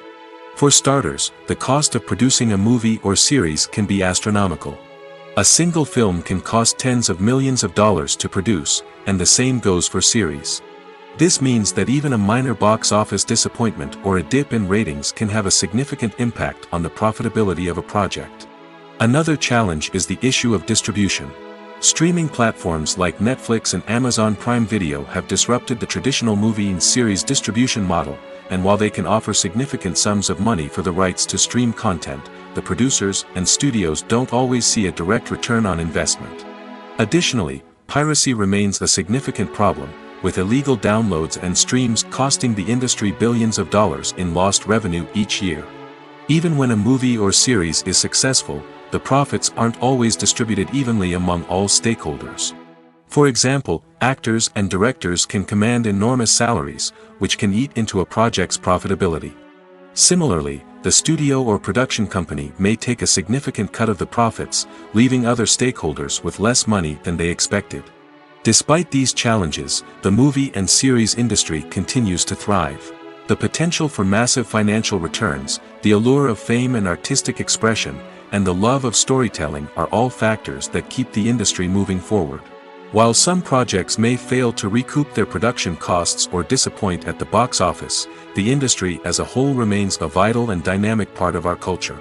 For starters, the cost of producing a movie or series can be astronomical. A single film can cost tens of millions of dollars to produce, and the same goes for series. This means that even a minor box office disappointment or a dip in ratings can have a significant impact on the profitability of a project. Another challenge is the issue of distribution. Streaming platforms like Netflix and Amazon Prime Video have disrupted the traditional movie and series distribution model, and while they can offer significant sums of money for the rights to stream content, the producers and studios don't always see a direct return on investment. Additionally, piracy remains a significant problem, with illegal downloads and streams costing the industry billions of dollars in lost revenue each year. Even when a movie or series is successful, the profits aren't always distributed evenly among all stakeholders. For example, actors and directors can command enormous salaries, which can eat into a project's profitability. Similarly, the studio or production company may take a significant cut of the profits, leaving other stakeholders with less money than they expected. Despite these challenges, the movie and series industry continues to thrive. The potential for massive financial returns, the allure of fame and artistic expression, and the love of storytelling are all factors that keep the industry moving forward. While some projects may fail to recoup their production costs or disappoint at the box office, the industry as a whole remains a vital and dynamic part of our culture.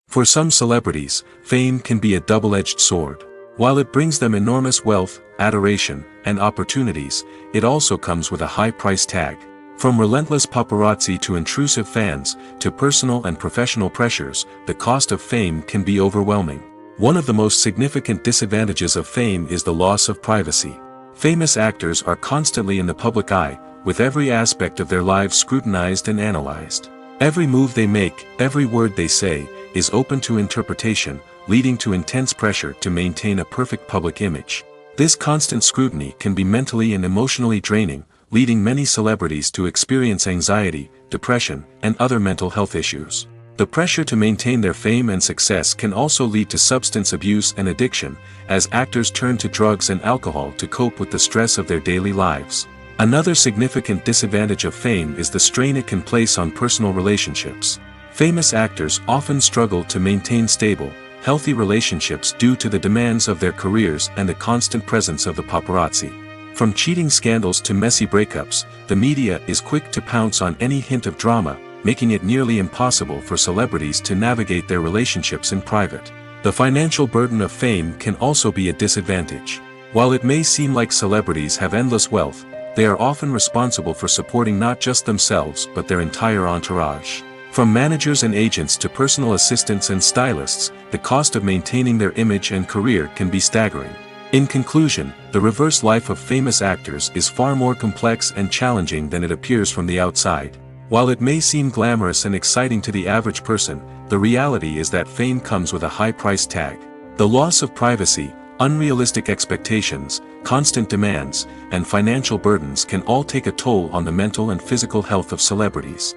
For some celebrities, fame can be a double-edged sword. While it brings them enormous wealth, adoration, and opportunities, it also comes with a high price tag. From relentless paparazzi to intrusive fans, to personal and professional pressures, the cost of fame can be overwhelming. One of the most significant disadvantages of fame is the loss of privacy. Famous actors are constantly in the public eye, with every aspect of their lives scrutinized and analyzed. Every move they make, every word they say, is open to interpretation, leading to intense pressure to maintain a perfect public image. This constant scrutiny can be mentally and emotionally draining, leading many celebrities to experience anxiety, depression, and other mental health issues. The pressure to maintain their fame and success can also lead to substance abuse and addiction, as actors turn to drugs and alcohol to cope with the stress of their daily lives. Another significant disadvantage of fame is the strain it can place on personal relationships. Famous actors often struggle to maintain stable, healthy relationships due to the demands of their careers and the constant presence of the paparazzi. From cheating scandals to messy breakups, the media is quick to pounce on any hint of drama, making it nearly impossible for celebrities to navigate their relationships in private. The financial burden of fame can also be a disadvantage. While it may seem like celebrities have endless wealth, they are often responsible for supporting not just themselves but their entire entourage. From managers and agents to personal assistants and stylists, the cost of maintaining their image and career can be staggering. In conclusion, the reverse life of famous actors is far more complex and challenging than it appears from the outside. While it may seem glamorous and exciting to the average person, the reality is that fame comes with a high price tag. The loss of privacy, unrealistic expectations, constant demands, and financial burdens can all take a toll on the mental and physical health of celebrities.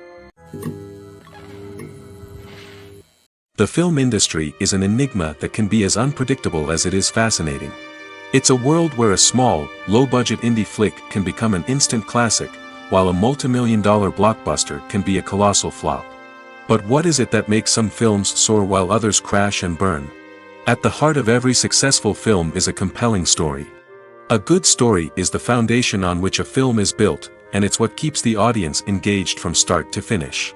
The film industry is an enigma that can be as unpredictable as it is fascinating. It's a world where a small, low-budget indie flick can become an instant classic, while a multi-million-dollar blockbuster can be a colossal flop. But what is it that makes some films soar while others crash and burn? At the heart of every successful film is a compelling story. A good story is the foundation on which a film is built, and it's what keeps the audience engaged from start to finish.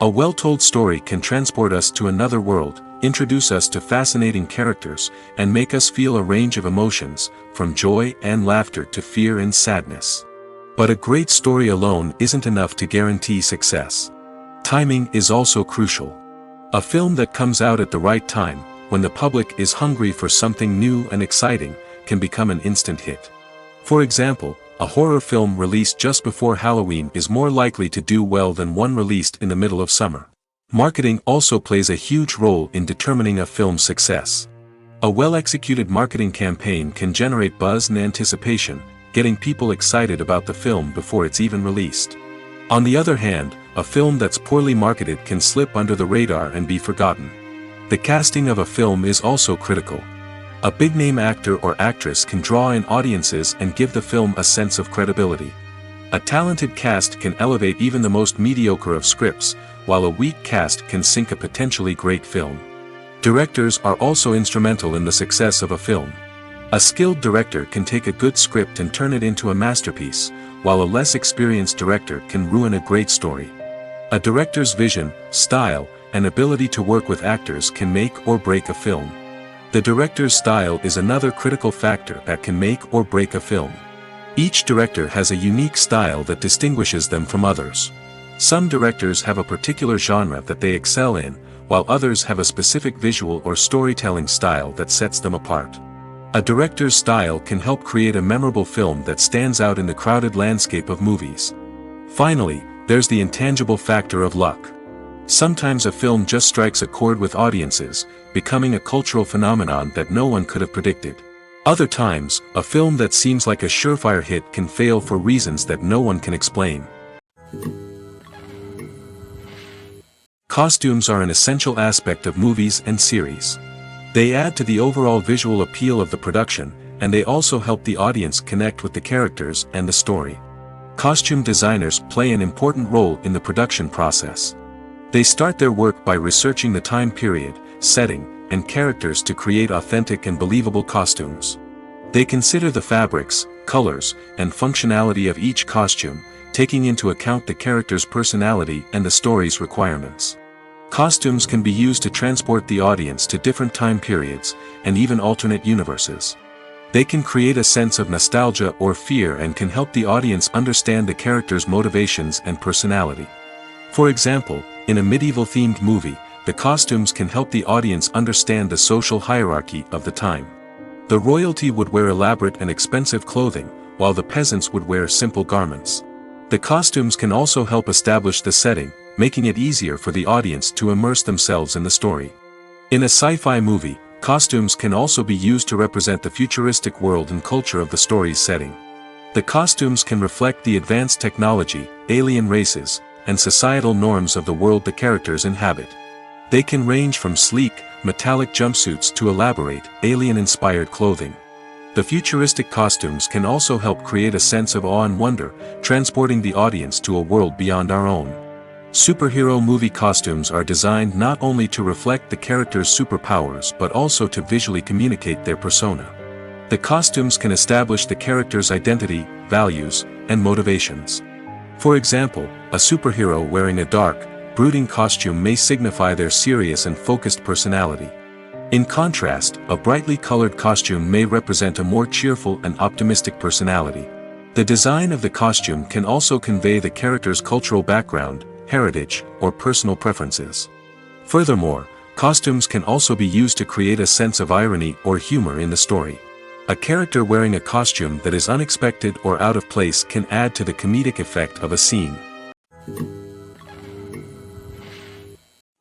A well-told story can transport us to another world, introduce us to fascinating characters, and make us feel a range of emotions, from joy and laughter to fear and sadness. But a great story alone isn't enough to guarantee success. Timing is also crucial. A film that comes out at the right time, when the public is hungry for something new and exciting, can become an instant hit. For example, a horror film released just before Halloween is more likely to do well than one released in the middle of summer. Marketing also plays a huge role in determining a film's success. A well-executed marketing campaign can generate buzz and anticipation, getting people excited about the film before it's even released. On the other hand, a film that's poorly marketed can slip under the radar and be forgotten. The casting of a film is also critical. A big-name actor or actress can draw in audiences and give the film a sense of credibility. A talented cast can elevate even the most mediocre of scripts, while a weak cast can sink a potentially great film. Directors are also instrumental in the success of a film. A skilled director can take a good script and turn it into a masterpiece, while a less experienced director can ruin a great story. A director's vision, style, and ability to work with actors can make or break a film. The director's style is another critical factor that can make or break a film. Each director has a unique style that distinguishes them from others. Some directors have a particular genre that they excel in, while others have a specific visual or storytelling style that sets them apart. A director's style can help create a memorable film that stands out in the crowded landscape of movies. Finally, there's the intangible factor of luck. Sometimes a film just strikes a chord with audiences, becoming a cultural phenomenon that no one could have predicted. Other times, a film that seems like a surefire hit can fail for reasons that no one can explain. Costumes are an essential aspect of movies and series. They add to the overall visual appeal of the production, and they also help the audience connect with the characters and the story. Costume designers play an important role in the production process. They start their work by researching the time period, setting, and characters to create authentic and believable costumes. They consider the fabrics, colors, and functionality of each costume, taking into account the character's personality and the story's requirements. Costumes can be used to transport the audience to different time periods, and even alternate universes. They can create a sense of nostalgia or fear and can help the audience understand the character's motivations and personality. For example, in a medieval-themed movie, the costumes can help the audience understand the social hierarchy of the time. The royalty would wear elaborate and expensive clothing, while the peasants would wear simple garments. The costumes can also help establish the setting, making it easier for the audience to immerse themselves in the story. In a sci-fi movie, costumes can also be used to represent the futuristic world and culture of the story's setting. The costumes can reflect the advanced technology, alien races, and societal norms of the world the characters inhabit. They can range from sleek, metallic jumpsuits to elaborate, alien-inspired clothing. The futuristic costumes can also help create a sense of awe and wonder, transporting the audience to a world beyond our own. Superhero movie costumes are designed not only to reflect the character's superpowers but also to visually communicate their persona. The costumes can establish the character's identity, values, and motivations. For example, a superhero wearing a dark, brooding costume may signify their serious and focused personality. In contrast, a brightly colored costume may represent a more cheerful and optimistic personality. The design of the costume can also convey the character's cultural background, heritage, or personal preferences. Furthermore, costumes can also be used to create a sense of irony or humor in the story. A character wearing a costume that is unexpected or out of place can add to the comedic effect of a scene.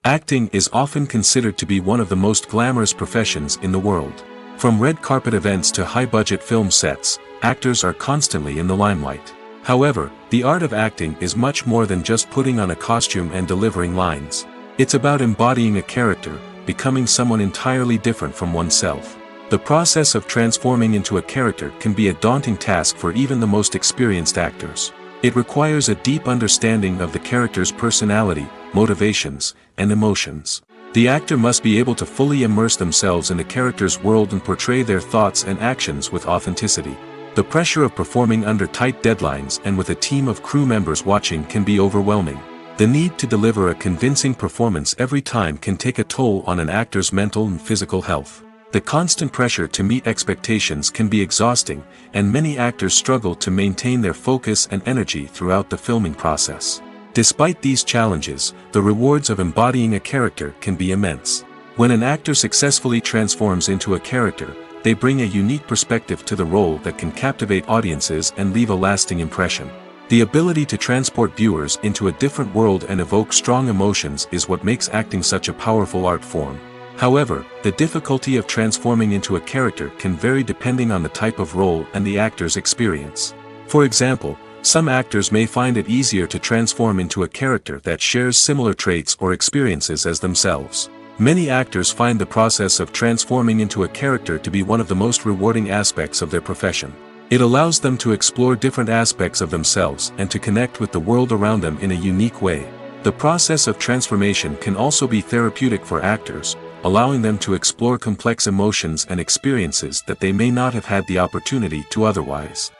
Acting is often considered to be one of the most glamorous professions in the world. From red carpet events to high-budget film sets, actors are constantly in the limelight. However, the art of acting is much more than just putting on a costume and delivering lines. It's about embodying a character, becoming someone entirely different from oneself. The process of transforming into a character can be a daunting task for even the most experienced actors. It requires a deep understanding of the character's personality, motivations, and emotions. The actor must be able to fully immerse themselves in the character's world and portray their thoughts and actions with authenticity. The pressure of performing under tight deadlines and with a team of crew members watching can be overwhelming. The need to deliver a convincing performance every time can take a toll on an actor's mental and physical health. The constant pressure to meet expectations can be exhausting, and many actors struggle to maintain their focus and energy throughout the filming process. Despite these challenges, the rewards of embodying a character can be immense. When an actor successfully transforms into a character, they bring a unique perspective to the role that can captivate audiences and leave a lasting impression. The ability to transport viewers into a different world and evoke strong emotions is what makes acting such a powerful art form. However, the difficulty of transforming into a character can vary depending on the type of role and the actor's experience. For example, some actors may find it easier to transform into a character that shares similar traits or experiences as themselves. Many actors find the process of transforming into a character to be one of the most rewarding aspects of their profession. It allows them to explore different aspects of themselves and to connect with the world around them in a unique way. The process of transformation can also be therapeutic for actors, allowing them to explore complex emotions and experiences that they may not have had the opportunity to otherwise.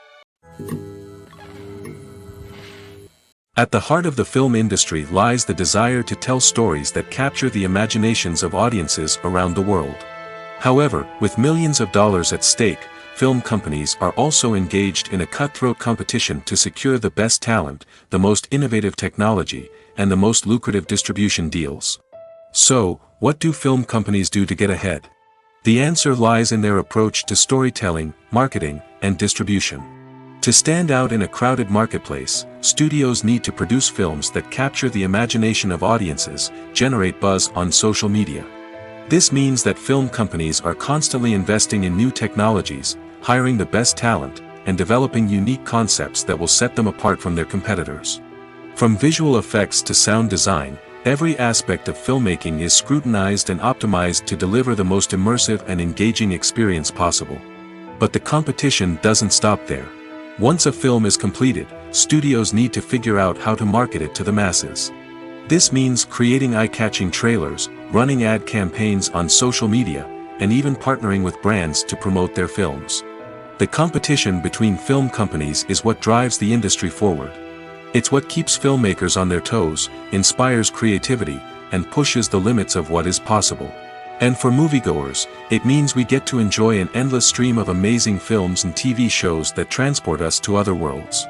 At the heart of the film industry lies the desire to tell stories that capture the imaginations of audiences around the world. However, with millions of dollars at stake, film companies are also engaged in a cutthroat competition to secure the best talent, the most innovative technology, and the most lucrative distribution deals. So, what do film companies do to get ahead? The answer lies in their approach to storytelling, marketing, and distribution. To stand out in a crowded marketplace, studios need to produce films that capture the imagination of audiences, generate buzz on social media. This means that film companies are constantly investing in new technologies, hiring the best talent, and developing unique concepts that will set them apart from their competitors. From visual effects to sound design, every aspect of filmmaking is scrutinized and optimized to deliver the most immersive and engaging experience possible. But the competition doesn't stop there. Once a film is completed, studios need to figure out how to market it to the masses. This means creating eye-catching trailers, running ad campaigns on social media, and even partnering with brands to promote their films. The competition between film companies is what drives the industry forward. It's what keeps filmmakers on their toes, inspires creativity, and pushes the limits of what is possible. And for moviegoers, it means we get to enjoy an endless stream of amazing films and TV shows that transport us to other worlds.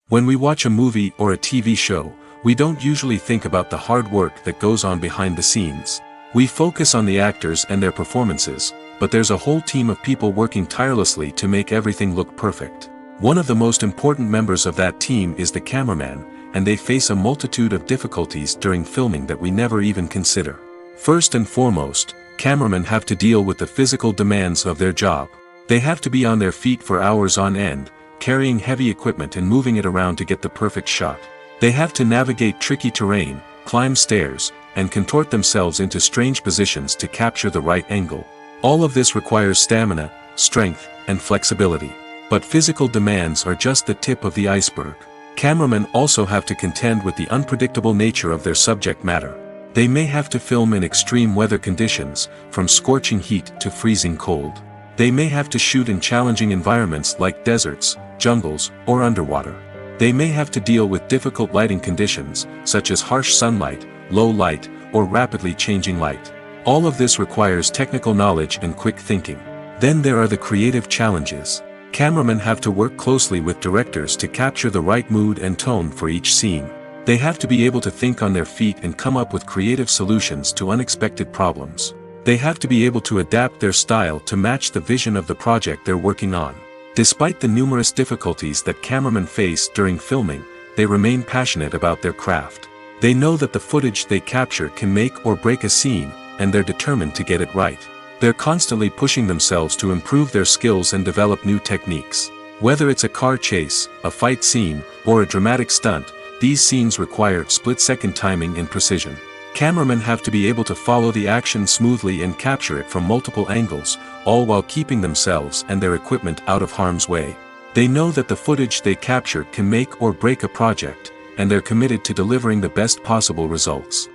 When we watch a movie or a TV show, we don't usually think about the hard work that goes on behind the scenes. We focus on the actors and their performances, but there's a whole team of people working tirelessly to make everything look perfect. One of the most important members of that team is the cameraman, and they face a multitude of difficulties during filming that we never even consider. First and foremost, cameramen have to deal with the physical demands of their job. They have to be on their feet for hours on end, carrying heavy equipment and moving it around to get the perfect shot. They have to navigate tricky terrain, climb stairs, and contort themselves into strange positions to capture the right angle. All of this requires stamina, strength, and flexibility. But physical demands are just the tip of the iceberg. Cameramen also have to contend with the unpredictable nature of their subject matter. They may have to film in extreme weather conditions, from scorching heat to freezing cold. They may have to shoot in challenging environments like deserts, jungles, or underwater. They may have to deal with difficult lighting conditions, such as harsh sunlight, low light, or rapidly changing light. All of this requires technical knowledge and quick thinking. Then there are the creative challenges. Cameramen have to work closely with directors to capture the right mood and tone for each scene. They have to be able to think on their feet and come up with creative solutions to unexpected problems. They have to be able to adapt their style to match the vision of the project they're working on. Despite the numerous difficulties that cameramen face during filming, they remain passionate about their craft. They know that the footage they capture can make or break a scene, and they're determined to get it right. They're constantly pushing themselves to improve their skills and develop new techniques. Whether it's a car chase, a fight scene, or a dramatic stunt, these scenes require split-second timing and precision. Cameramen have to be able to follow the action smoothly and capture it from multiple angles, all while keeping themselves and their equipment out of harm's way. They know that the footage they capture can make or break a project, and they're committed to delivering the best possible results.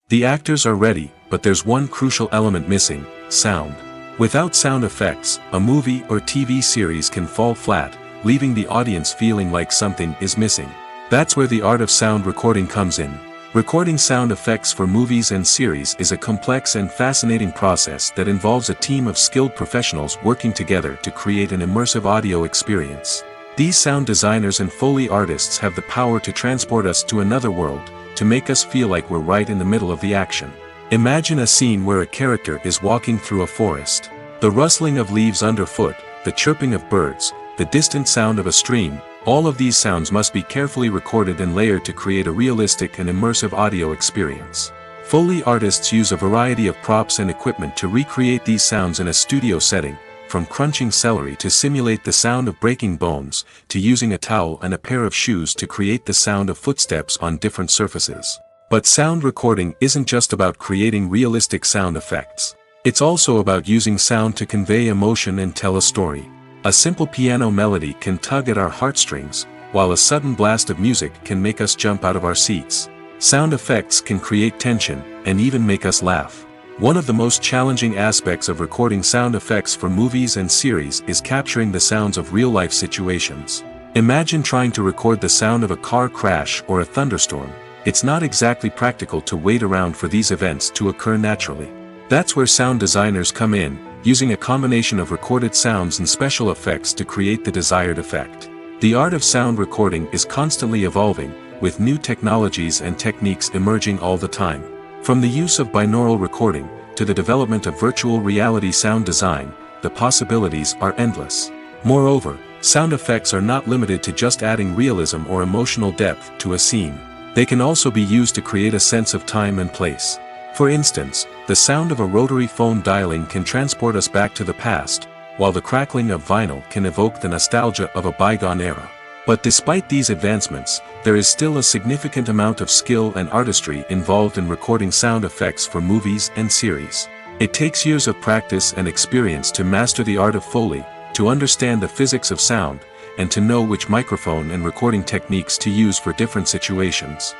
The actors are ready, but there's one crucial element missing: sound. Without sound effects, a movie or TV series can fall flat, leaving the audience feeling like something is missing. That's where the art of sound recording comes in. Recording sound effects for movies and series is a complex and fascinating process that involves a team of skilled professionals working together to create an immersive audio experience. These sound designers and Foley artists have the power to transport us to another world, to make us feel like we're right in the middle of the action. Imagine a scene where a character is walking through a forest. The rustling of leaves underfoot, the chirping of birds, the distant sound of a stream, all of these sounds must be carefully recorded and layered to create a realistic and immersive audio experience. Foley artists use a variety of props and equipment to recreate these sounds in a studio setting, from crunching celery to simulate the sound of breaking bones, to using a towel and a pair of shoes to create the sound of footsteps on different surfaces. But sound recording isn't just about creating realistic sound effects. It's also about using sound to convey emotion and tell a story. A simple piano melody can tug at our heartstrings, while a sudden blast of music can make us jump out of our seats. Sound effects can create tension, and even make us laugh. One of the most challenging aspects of recording sound effects for movies and series is capturing the sounds of real-life situations. Imagine trying to record the sound of a car crash or a thunderstorm. It's not exactly practical to wait around for these events to occur naturally. That's where sound designers come in, using a combination of recorded sounds and special effects to create the desired effect. The art of sound recording is constantly evolving, with new technologies and techniques emerging all the time. From the use of binaural recording, to the development of virtual reality sound design, the possibilities are endless. Moreover, sound effects are not limited to just adding realism or emotional depth to a scene. They can also be used to create a sense of time and place. For instance, the sound of a rotary phone dialing can transport us back to the past, while the crackling of vinyl can evoke the nostalgia of a bygone era. But despite these advancements, there is still a significant amount of skill and artistry involved in recording sound effects for movies and series. It takes years of practice and experience to master the art of Foley, to understand the physics of sound, and to know which microphone and recording techniques to use for different situations.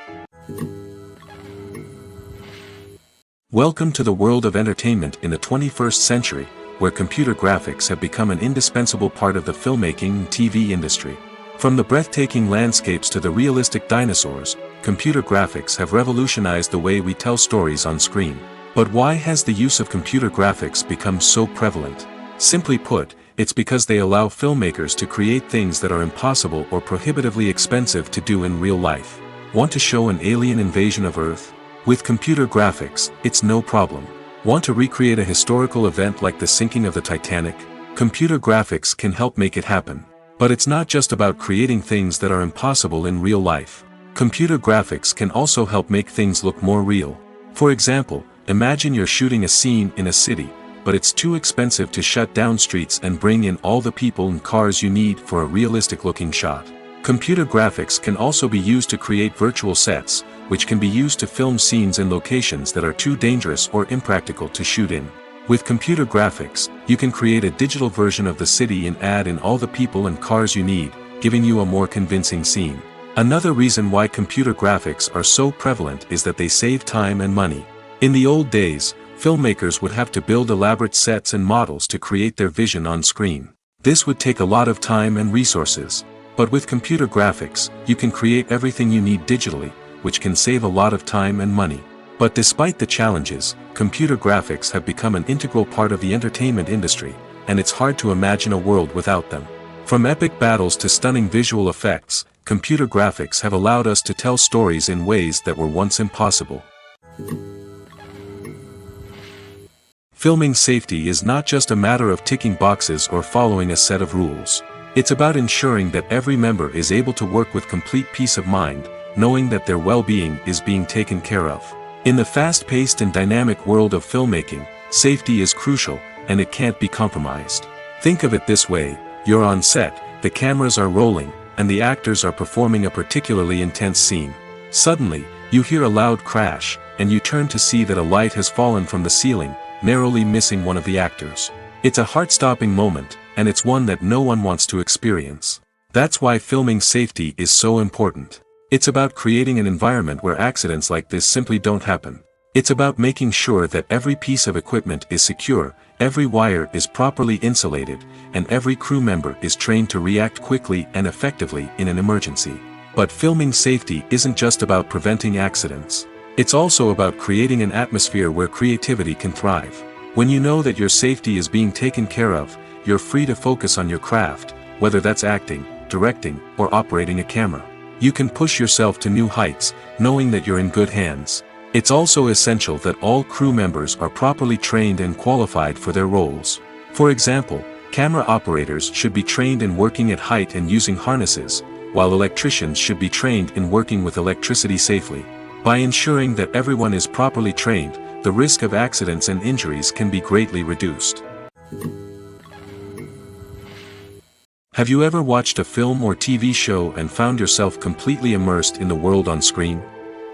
Welcome to the world of entertainment in the 21st century, where computer graphics have become an indispensable part of the filmmaking and TV industry. From the breathtaking landscapes to the realistic dinosaurs, computer graphics have revolutionized the way we tell stories on screen. But why has the use of computer graphics become so prevalent? Simply put, it's because they allow filmmakers to create things that are impossible or prohibitively expensive to do in real life. Want to show an alien invasion of Earth? With computer graphics, it's no problem. Want to recreate a historical event like the sinking of the Titanic? Computer graphics can help make it happen. But it's not just about creating things that are impossible in real life. Computer graphics can also help make things look more real. For example, imagine you're shooting a scene in a city, but it's too expensive to shut down streets and bring in all the people and cars you need for a realistic-looking shot. Computer graphics can also be used to create virtual sets, which can be used to film scenes in locations that are too dangerous or impractical to shoot in. With computer graphics, you can create a digital version of the city and add in all the people and cars you need, giving you a more convincing scene. Another reason why computer graphics are so prevalent is that they save time and money. In the old days, filmmakers would have to build elaborate sets and models to create their vision on screen. This would take a lot of time and resources. But with computer graphics, you can create everything you need digitally, which can save a lot of time and money. But despite the challenges, computer graphics have become an integral part of the entertainment industry, and it's hard to imagine a world without them. From epic battles to stunning visual effects, computer graphics have allowed us to tell stories in ways that were once impossible. Filming safety is not just a matter of ticking boxes or following a set of rules. It's about ensuring that every member is able to work with complete peace of mind, knowing that their well-being is being taken care of. In the fast-paced and dynamic world of filmmaking, safety is crucial, and it can't be compromised. Think of it this way: you're on set, the cameras are rolling, and the actors are performing a particularly intense scene. Suddenly, you hear a loud crash, and you turn to see that a light has fallen from the ceiling, narrowly missing one of the actors. It's a heart-stopping moment, and it's one that no one wants to experience. That's why filming safety is so important. It's about creating an environment where accidents like this simply don't happen. It's about making sure that every piece of equipment is secure, every wire is properly insulated, and every crew member is trained to react quickly and effectively in an emergency. But filming safety isn't just about preventing accidents. It's also about creating an atmosphere where creativity can thrive. When you know that your safety is being taken care of, you're free to focus on your craft, whether that's acting, directing, or operating a camera. You can push yourself to new heights, knowing that you're in good hands. It's also essential that all crew members are properly trained and qualified for their roles. For example, camera operators should be trained in working at height and using harnesses, while electricians should be trained in working with electricity safely. By ensuring that everyone is properly trained, the risk of accidents and injuries can be greatly reduced. Have you ever watched a film or TV show and found yourself completely immersed in the world on screen?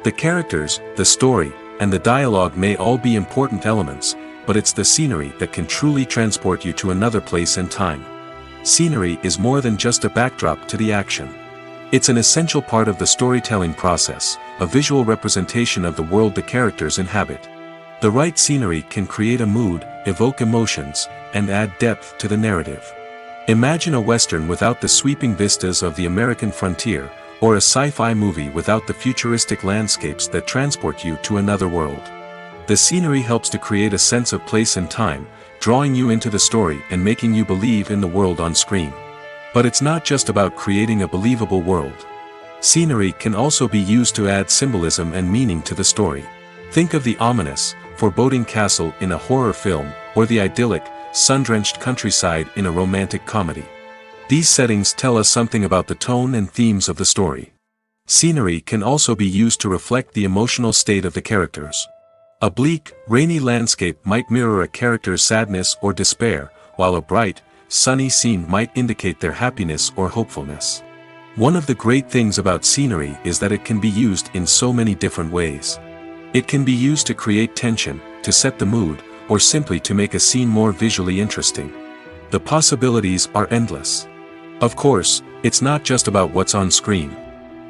The characters, the story, and the dialogue may all be important elements, but it's the scenery that can truly transport you to another place and time. Scenery is more than just a backdrop to the action. It's an essential part of the storytelling process, a visual representation of the world the characters inhabit. The right scenery can create a mood, evoke emotions, and add depth to the narrative. Imagine a Western without the sweeping vistas of the American frontier, or a sci-fi movie without the futuristic landscapes that transport you to another world. The scenery helps to create a sense of place and time, drawing you into the story and making you believe in the world on screen. But it's not just about creating a believable world. Scenery can also be used to add symbolism and meaning to the story. Think of the ominous, foreboding castle in a horror film, or the idyllic, sun-drenched countryside in a romantic comedy. These settings tell us something about the tone and themes of the story. Scenery can also be used to reflect the emotional state of the characters. A bleak, rainy landscape might mirror a character's sadness or despair, while a bright, sunny scene might indicate their happiness or hopefulness. One of the great things about scenery is that it can be used in so many different ways. It can be used to create tension, to set the mood, or simply to make a scene more visually interesting. The possibilities are endless. Of course, it's not just about what's on screen.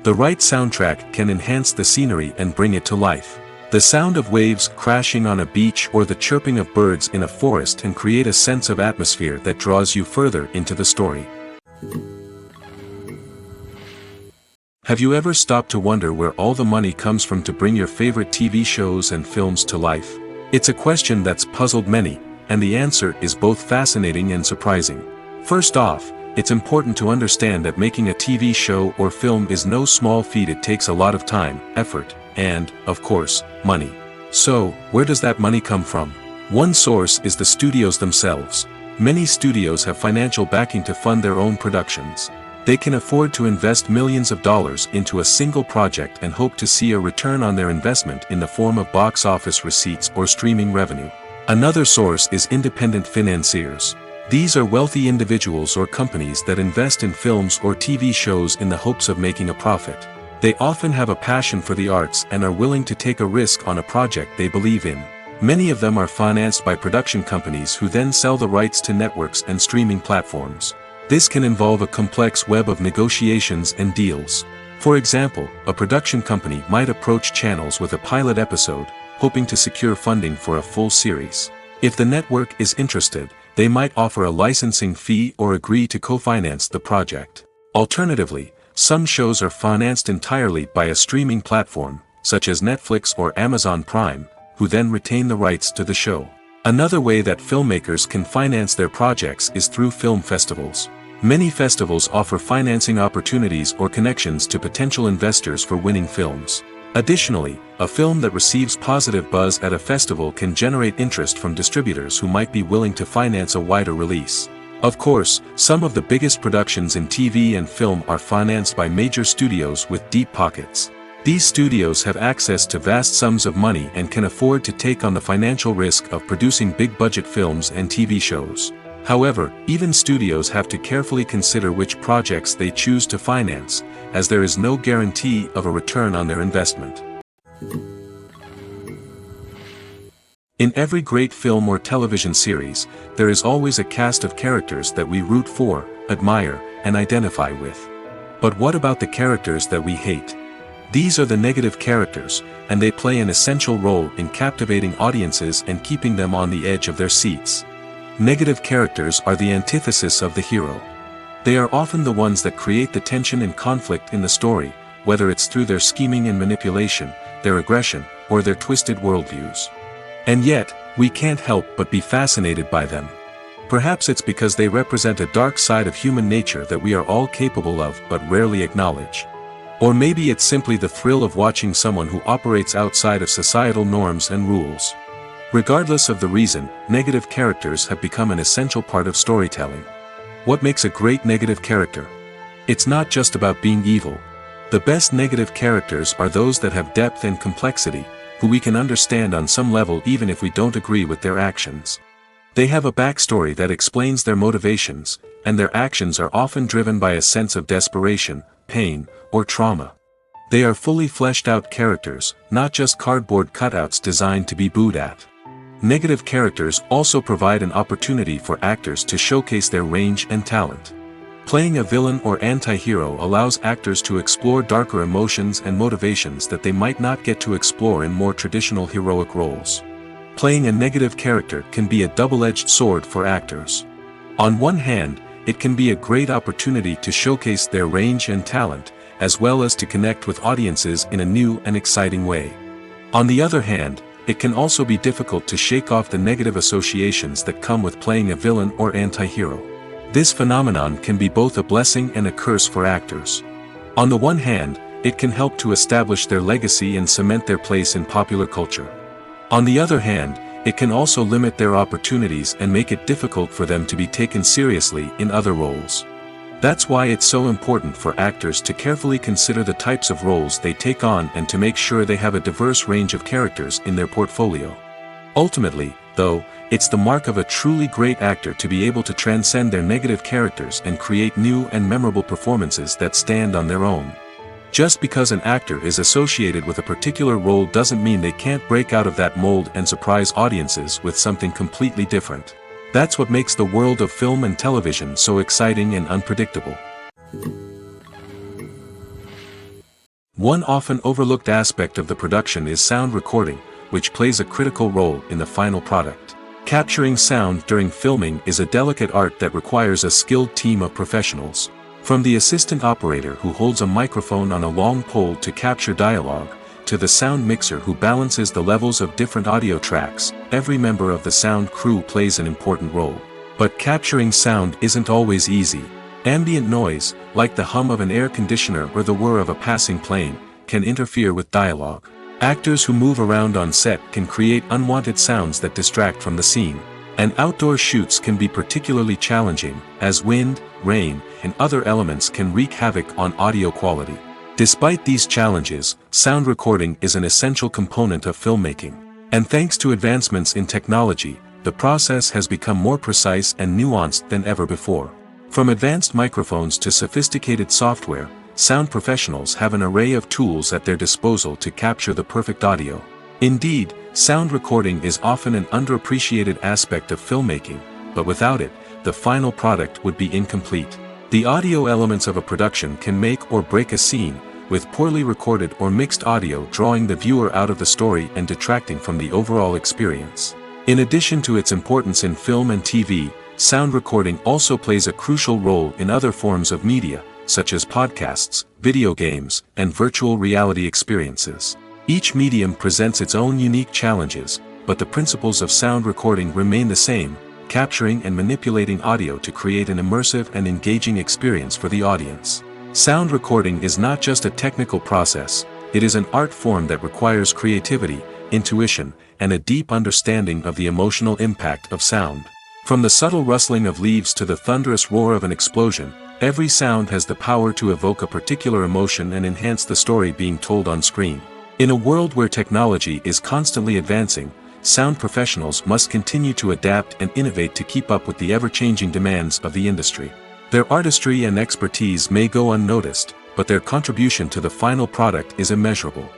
The right soundtrack can enhance the scenery and bring it to life. The sound of waves crashing on a beach or the chirping of birds in a forest can create a sense of atmosphere that draws you further into the story. Have you ever stopped to wonder where all the money comes from to bring your favorite TV shows and films to life? It's a question that's puzzled many, and the answer is both fascinating and surprising. First off, it's important to understand that making a TV show or film is no small feat. It takes a lot of time, effort, and, of course, money. So, where does that money come from? One source is the studios themselves. Many studios have financial backing to fund their own productions. They can afford to invest millions of dollars into a single project and hope to see a return on their investment in the form of box office receipts or streaming revenue. Another source is independent financiers. These are wealthy individuals or companies that invest in films or TV shows in the hopes of making a profit. They often have a passion for the arts and are willing to take a risk on a project they believe in. Many of them are financed by production companies who then sell the rights to networks and streaming platforms. This can involve a complex web of negotiations and deals. For example, a production company might approach channels with a pilot episode, hoping to secure funding for a full series. If the network is interested, they might offer a licensing fee or agree to co-finance the project. Alternatively, some shows are financed entirely by a streaming platform, such as Netflix or Amazon Prime, who then retain the rights to the show. Another way that filmmakers can finance their projects is through film festivals. Many festivals offer financing opportunities or connections to potential investors for winning films. Additionally, a film that receives positive buzz at a festival can generate interest from distributors who might be willing to finance a wider release. Of course, some of the biggest productions in TV and film are financed by major studios with deep pockets. These studios have access to vast sums of money and can afford to take on the financial risk of producing big-budget films and TV shows. However, even studios have to carefully consider which projects they choose to finance, as there is no guarantee of a return on their investment. In every great film or television series, there is always a cast of characters that we root for, admire, and identify with. But what about the characters that we hate? These are the negative characters, and they play an essential role in captivating audiences and keeping them on the edge of their seats. Negative characters are the antithesis of the hero. They are often the ones that create the tension and conflict in the story, whether it's through their scheming and manipulation, their aggression, or their twisted worldviews. And yet, we can't help but be fascinated by them. Perhaps it's because they represent a dark side of human nature that we are all capable of but rarely acknowledge. Or maybe it's simply the thrill of watching someone who operates outside of societal norms and rules. Regardless of the reason, negative characters have become an essential part of storytelling. What makes a great negative character? It's not just about being evil. The best negative characters are those that have depth and complexity, who we can understand on some level even if we don't agree with their actions. They have a backstory that explains their motivations, and their actions are often driven by a sense of desperation, pain, or trauma. They are fully fleshed out characters, not just cardboard cutouts designed to be booed at. Negative characters also provide an opportunity for actors to showcase their range and talent. Playing a villain or anti-hero allows actors to explore darker emotions and motivations that they might not get to explore in more traditional heroic roles. Playing a negative character can be a double-edged sword for actors. On one hand, it can be a great opportunity to showcase their range and talent, as well as to connect with audiences in a new and exciting way. On the other hand, it can also be difficult to shake off the negative associations that come with playing a villain or anti-hero. This phenomenon can be both a blessing and a curse for actors. On the one hand, it can help to establish their legacy and cement their place in popular culture. On the other hand, it can also limit their opportunities and make it difficult for them to be taken seriously in other roles. That's why it's so important for actors to carefully consider the types of roles they take on and to make sure they have a diverse range of characters in their portfolio. Ultimately, though, it's the mark of a truly great actor to be able to transcend their negative characters and create new and memorable performances that stand on their own. Just because an actor is associated with a particular role doesn't mean they can't break out of that mold and surprise audiences with something completely different. That's what makes the world of film and television so exciting and unpredictable. One often overlooked aspect of the production is sound recording, which plays a critical role in the final product. Capturing sound during filming is a delicate art that requires a skilled team of professionals. From the assistant operator who holds a microphone on a long pole to capture dialogue, to the sound mixer who balances the levels of different audio tracks, every member of the sound crew plays an important role. But capturing sound isn't always easy. Ambient noise, like the hum of an air conditioner or the whir of a passing plane, can interfere with dialogue. Actors who move around on set can create unwanted sounds that distract from the scene. And outdoor shoots can be particularly challenging, as wind, rain, and other elements can wreak havoc on audio quality. Despite these challenges, sound recording is an essential component of filmmaking. And thanks to advancements in technology, the process has become more precise and nuanced than ever before. From advanced microphones to sophisticated software, sound professionals have an array of tools at their disposal to capture the perfect audio. Indeed, sound recording is often an underappreciated aspect of filmmaking, but without it, the final product would be incomplete. The audio elements of a production can make or break a scene, with poorly recorded or mixed audio drawing the viewer out of the story and detracting from the overall experience. In addition to its importance in film and TV, sound recording also plays a crucial role in other forms of media, such as podcasts, video games, and virtual reality experiences. Each medium presents its own unique challenges, but the principles of sound recording remain the same, capturing and manipulating audio to create an immersive and engaging experience for the audience. Sound recording is not just a technical process, it is an art form that requires creativity, intuition, and a deep understanding of the emotional impact of sound. From the subtle rustling of leaves to the thunderous roar of an explosion, every sound has the power to evoke a particular emotion and enhance the story being told on screen. In a world where technology is constantly advancing, sound professionals must continue to adapt and innovate to keep up with the ever-changing demands of the industry. Their artistry and expertise may go unnoticed, but their contribution to the final product is immeasurable.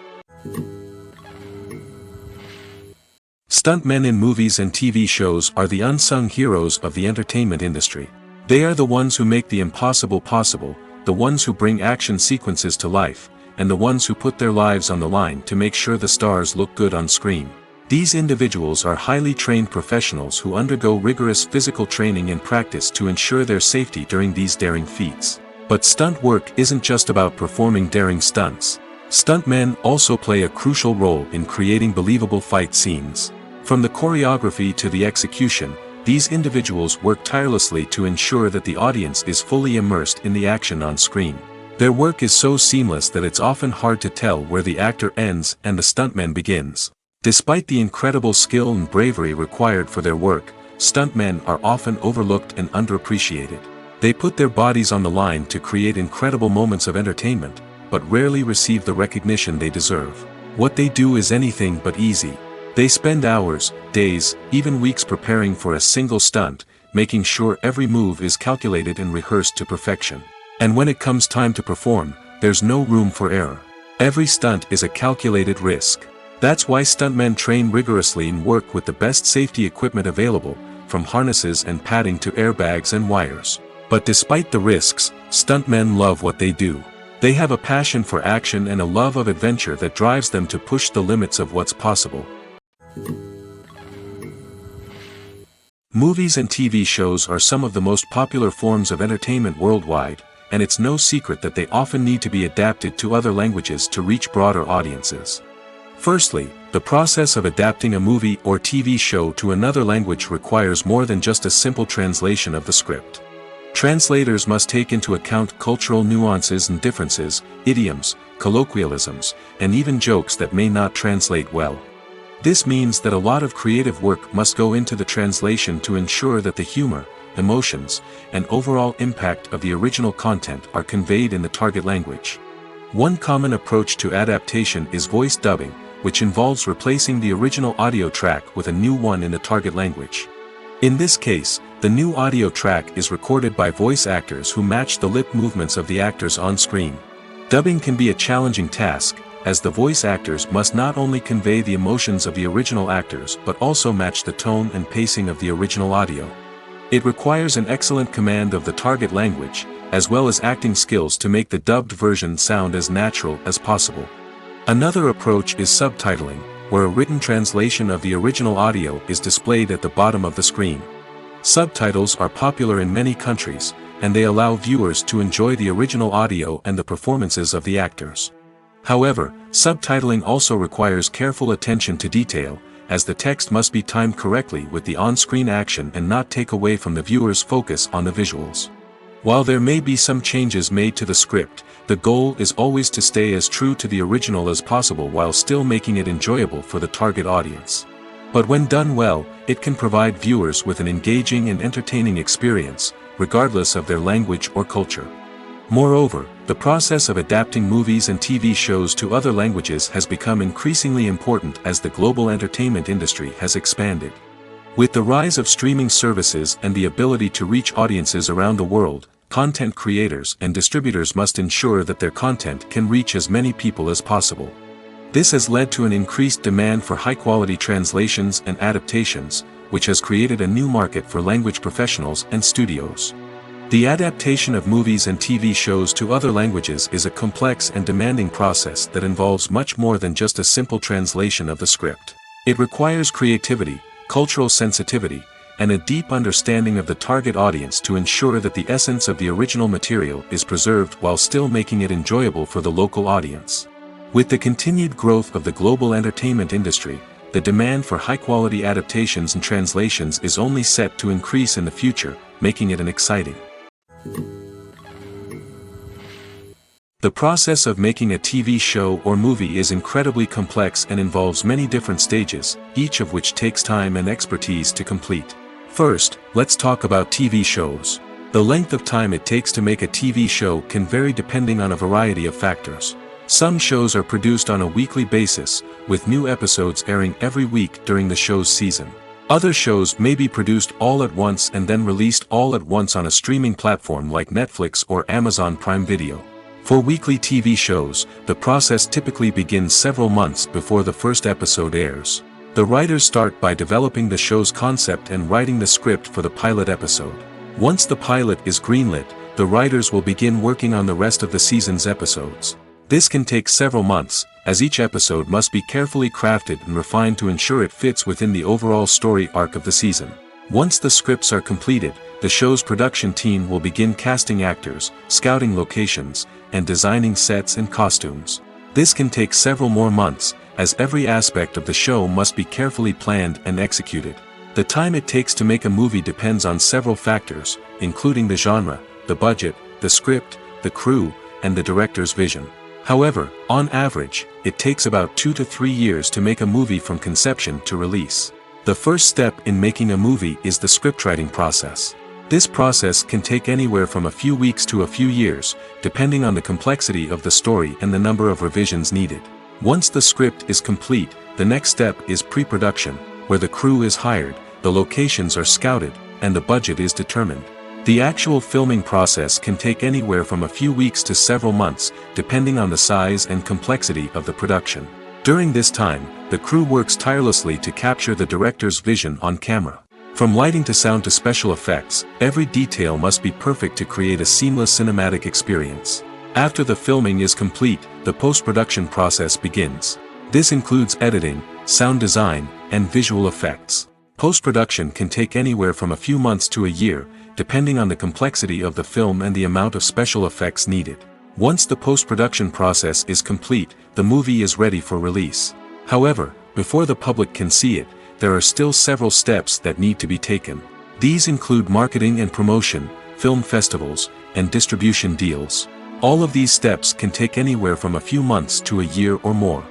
Stuntmen in movies and TV shows are the unsung heroes of the entertainment industry. They are the ones who make the impossible possible, the ones who bring action sequences to life, and the ones who put their lives on the line to make sure the stars look good on screen. These individuals are highly trained professionals who undergo rigorous physical training and practice to ensure their safety during these daring feats. But stunt work isn't just about performing daring stunts. Stuntmen also play a crucial role in creating believable fight scenes. From the choreography to the execution, these individuals work tirelessly to ensure that the audience is fully immersed in the action on screen. Their work is so seamless that it's often hard to tell where the actor ends and the stuntman begins. Despite the incredible skill and bravery required for their work, stuntmen are often overlooked and underappreciated. They put their bodies on the line to create incredible moments of entertainment, but rarely receive the recognition they deserve. What they do is anything but easy. They spend hours, days, even weeks preparing for a single stunt, making sure every move is calculated and rehearsed to perfection. And when it comes time to perform, there's no room for error. Every stunt is a calculated risk. That's why stuntmen train rigorously and work with the best safety equipment available, from harnesses and padding to airbags and wires. But despite the risks, stuntmen love what they do. They have a passion for action and a love of adventure that drives them to push the limits of what's possible. Movies and TV shows are some of the most popular forms of entertainment worldwide, and it's no secret that they often need to be adapted to other languages to reach broader audiences. Firstly, the process of adapting a movie or TV show to another language requires more than just a simple translation of the script. Translators must take into account cultural nuances and differences, idioms, colloquialisms, and even jokes that may not translate well. This means that a lot of creative work must go into the translation to ensure that the humor, emotions, and overall impact of the original content are conveyed in the target language. One common approach to adaptation is voice dubbing, which involves replacing the original audio track with a new one in the target language. In this case, the new audio track is recorded by voice actors who match the lip movements of the actors on screen. Dubbing can be a challenging task, as the voice actors must not only convey the emotions of the original actors but also match the tone and pacing of the original audio. It requires an excellent command of the target language, as well as acting skills to make the dubbed version sound as natural as possible. Another approach is subtitling, where a written translation of the original audio is displayed at the bottom of the screen. Subtitles are popular in many countries, and they allow viewers to enjoy the original audio and the performances of the actors. However, subtitling also requires careful attention to detail, as the text must be timed correctly with the on-screen action and not take away from the viewer's focus on the visuals. While there may be some changes made to the script, the goal is always to stay as true to the original as possible while still making it enjoyable for the target audience. But when done well, it can provide viewers with an engaging and entertaining experience, regardless of their language or culture. Moreover, the process of adapting movies and TV shows to other languages has become increasingly important as the global entertainment industry has expanded. With the rise of streaming services and the ability to reach audiences around the world, content creators and distributors must ensure that their content can reach as many people as possible. This has led to an increased demand for high-quality translations and adaptations, which has created a new market for language professionals and studios. The adaptation of movies and TV shows to other languages is a complex and demanding process that involves much more than just a simple translation of the script. It requires creativity, cultural sensitivity, and a deep understanding of the target audience to ensure that the essence of the original material is preserved while still making it enjoyable for the local audience. With the continued growth of the global entertainment industry, the demand for high-quality adaptations and translations is only set to increase in the future, making it an exciting. The process of making a TV show or movie is incredibly complex and involves many different stages, each of which takes time and expertise to complete. First, let's talk about TV shows. The length of time it takes to make a TV show can vary depending on a variety of factors. Some shows are produced on a weekly basis, with new episodes airing every week during the show's season. Other shows may be produced all at once and then released all at once on a streaming platform like Netflix or Amazon Prime Video. For weekly TV shows, the process typically begins several months before the first episode airs. The writers start by developing the show's concept and writing the script for the pilot episode. Once the pilot is greenlit, the writers will begin working on the rest of the season's episodes. This can take several months, as each episode must be carefully crafted and refined to ensure it fits within the overall story arc of the season. Once the scripts are completed, the show's production team will begin casting actors, scouting locations, and designing sets and costumes. This can take several more months, as every aspect of the show must be carefully planned and executed. The time it takes to make a movie depends on several factors, including the genre, the budget, the script, the crew, and the director's vision. However, on average, it takes about 2 to 3 years to make a movie from conception to release. The first step in making a movie is the scriptwriting process. This process can take anywhere from a few weeks to a few years, depending on the complexity of the story and the number of revisions needed. Once the script is complete, the next step is pre-production, where the crew is hired, the locations are scouted, and the budget is determined. The actual filming process can take anywhere from a few weeks to several months, depending on the size and complexity of the production. During this time, the crew works tirelessly to capture the director's vision on camera. From lighting to sound to special effects, every detail must be perfect to create a seamless cinematic experience. After the filming is complete, the post-production process begins. This includes editing, sound design, and visual effects. Post-production can take anywhere from a few months to a year, depending on the complexity of the film and the amount of special effects needed. Once the post-production process is complete, the movie is ready for release. However, before the public can see it, there are still several steps that need to be taken. These include marketing and promotion, film festivals, and distribution deals. All of these steps can take anywhere from a few months to a year or more.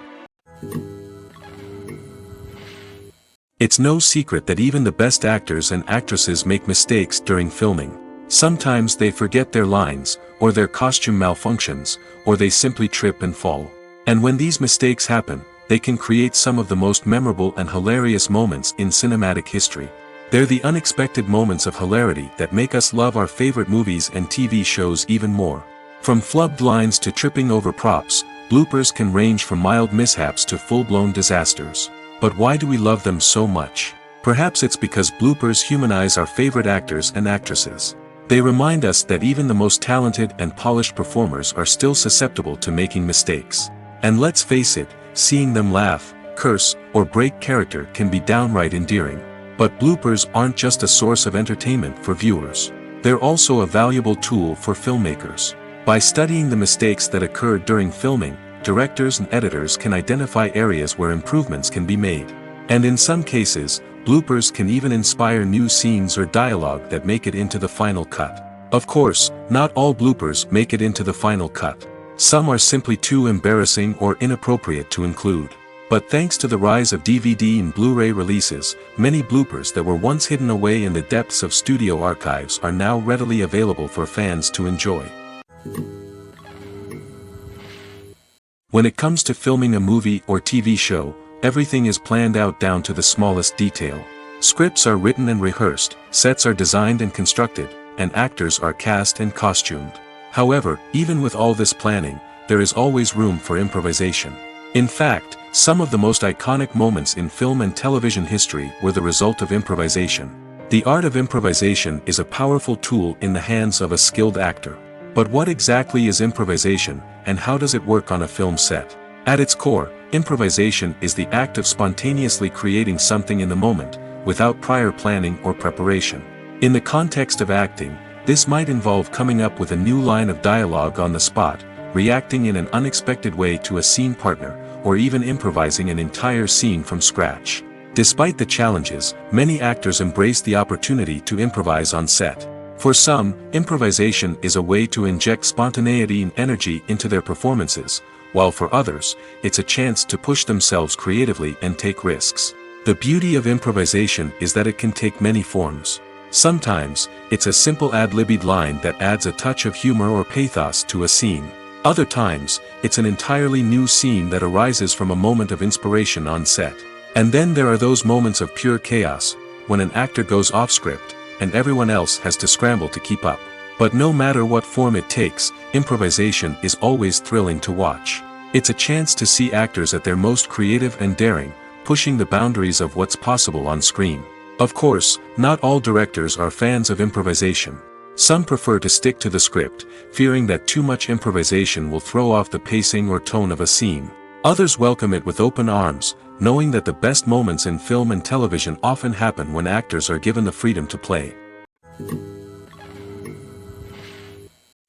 It's no secret that even the best actors and actresses make mistakes during filming. Sometimes they forget their lines, or their costume malfunctions, or they simply trip and fall. And when these mistakes happen, they can create some of the most memorable and hilarious moments in cinematic history. They're the unexpected moments of hilarity that make us love our favorite movies and TV shows even more. From flubbed lines to tripping over props, bloopers can range from mild mishaps to full-blown disasters. But why do we love them so much? Perhaps it's because bloopers humanize our favorite actors and actresses. They remind us that even the most talented and polished performers are still susceptible to making mistakes. And let's face it, seeing them laugh, curse, or break character can be downright endearing. But bloopers aren't just a source of entertainment for viewers. They're also a valuable tool for filmmakers. By studying the mistakes that occurred during filming, directors and editors can identify areas where improvements can be made. And in some cases, bloopers can even inspire new scenes or dialogue that make it into the final cut. Of course, not all bloopers make it into the final cut. Some are simply too embarrassing or inappropriate to include. But thanks to the rise of DVD and Blu-ray releases, many bloopers that were once hidden away in the depths of studio archives are now readily available for fans to enjoy. When it comes to filming a movie or TV show, everything is planned out down to the smallest detail. Scripts are written and rehearsed, sets are designed and constructed, and actors are cast and costumed. However, even with all this planning, there is always room for improvisation. In fact, some of the most iconic moments in film and television history were the result of improvisation. The art of improvisation is a powerful tool in the hands of a skilled actor. But what exactly is improvisation, and how does it work on a film set? At its core, improvisation is the act of spontaneously creating something in the moment, without prior planning or preparation. In the context of acting, this might involve coming up with a new line of dialogue on the spot, reacting in an unexpected way to a scene partner, or even improvising an entire scene from scratch. Despite the challenges, many actors embrace the opportunity to improvise on set. For some, improvisation is a way to inject spontaneity and energy into their performances, while for others, it's a chance to push themselves creatively and take risks. The beauty of improvisation is that it can take many forms. Sometimes, it's a simple ad-libbed line that adds a touch of humor or pathos to a scene. Other times, it's an entirely new scene that arises from a moment of inspiration on set. And then there are those moments of pure chaos, when an actor goes off script, and everyone else has to scramble to keep up. But no matter what form it takes, improvisation is always thrilling to watch. It's a chance to see actors at their most creative and daring, pushing the boundaries of what's possible on screen. Of course, not all directors are fans of improvisation. Some prefer to stick to the script, fearing that too much improvisation will throw off the pacing or tone of a scene. Others welcome it with open arms, knowing that the best moments in film and television often happen when actors are given the freedom to play.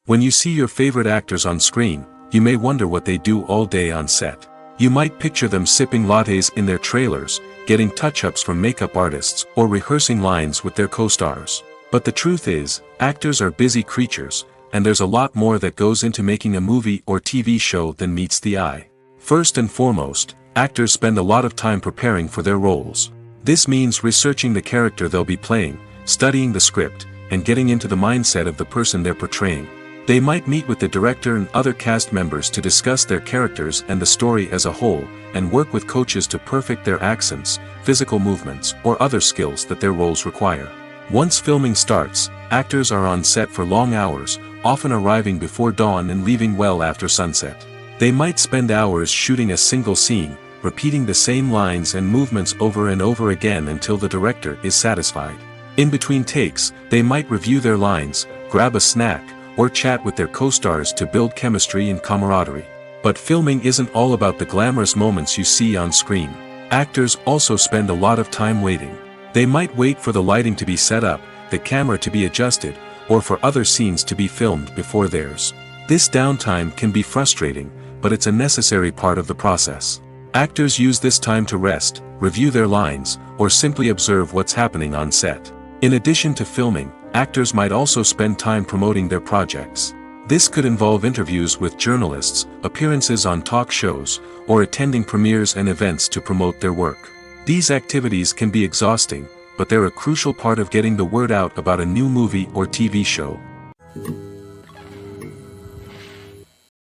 When you see your favorite actors on screen, you may wonder what they do all day on set. You might picture them sipping lattes in their trailers, getting touch-ups from makeup artists, or rehearsing lines with their co-stars. But the truth is, actors are busy creatures, and there's a lot more that goes into making a movie or TV show than meets the eye. First and foremost, actors spend a lot of time preparing for their roles. This means researching the character they'll be playing, studying the script, and getting into the mindset of the person they're portraying. They might meet with the director and other cast members to discuss their characters and the story as a whole, and work with coaches to perfect their accents, physical movements, or other skills that their roles require. Once filming starts, actors are on set for long hours, often arriving before dawn and leaving well after sunset. They might spend hours shooting a single scene, repeating the same lines and movements over and over again until the director is satisfied. In between takes, they might review their lines, grab a snack, or chat with their co-stars to build chemistry and camaraderie. But filming isn't all about the glamorous moments you see on screen. Actors also spend a lot of time waiting. They might wait for the lighting to be set up, the camera to be adjusted, or for other scenes to be filmed before theirs. This downtime can be frustrating, but it's a necessary part of the process. Actors use this time to rest, review their lines, or simply observe what's happening on set. In addition to filming, actors might also spend time promoting their projects. This could involve interviews with journalists, appearances on talk shows, or attending premieres and events to promote their work. These activities can be exhausting, but they're a crucial part of getting the word out about a new movie or TV show.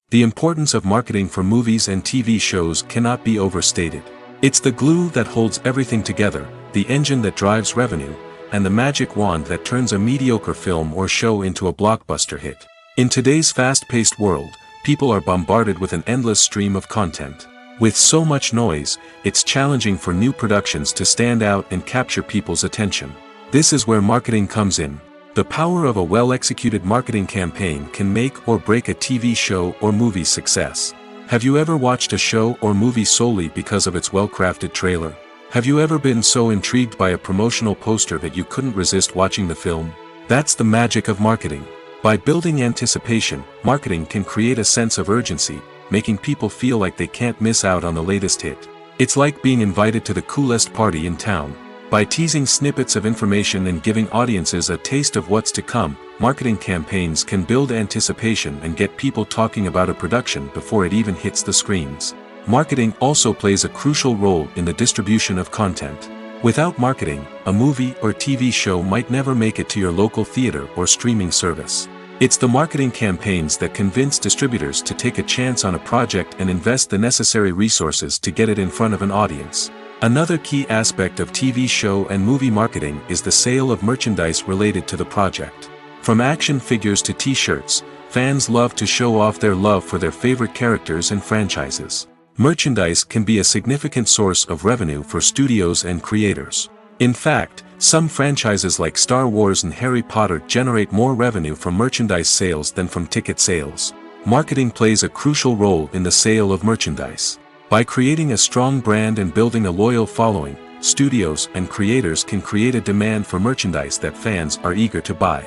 The importance of marketing for movies and TV shows cannot be overstated. It's the glue that holds everything together, the engine that drives revenue, and the magic wand that turns a mediocre film or show into a blockbuster hit. In today's fast-paced world, people are bombarded with an endless stream of content. With so much noise, it's challenging for new productions to stand out and capture people's attention. This is where marketing comes in. The power of a well-executed marketing campaign can make or break a TV show or movie's success. Have you ever watched a show or movie solely because of its well-crafted trailer? Have you ever been so intrigued by a promotional poster that you couldn't resist watching the film? That's the magic of marketing. By building anticipation, marketing can create a sense of urgency, making people feel like they can't miss out on the latest hit. It's like being invited to the coolest party in town. By teasing snippets of information and giving audiences a taste of what's to come, marketing campaigns can build anticipation and get people talking about a production before it even hits the screens. Marketing also plays a crucial role in the distribution of content. Without marketing, a movie or TV show might never make it to your local theater or streaming service. It's the marketing campaigns that convince distributors to take a chance on a project and invest the necessary resources to get it in front of an audience. Another key aspect of TV show and movie marketing is the sale of merchandise related to the project. From action figures to t-shirts, fans love to show off their love for their favorite characters and franchises. Merchandise can be a significant source of revenue for studios and creators. In fact, some franchises like Star Wars and Harry Potter generate more revenue from merchandise sales than from ticket sales. Marketing plays a crucial role in the sale of merchandise. By creating a strong brand and building a loyal following, studios and creators can create a demand for merchandise that fans are eager to buy.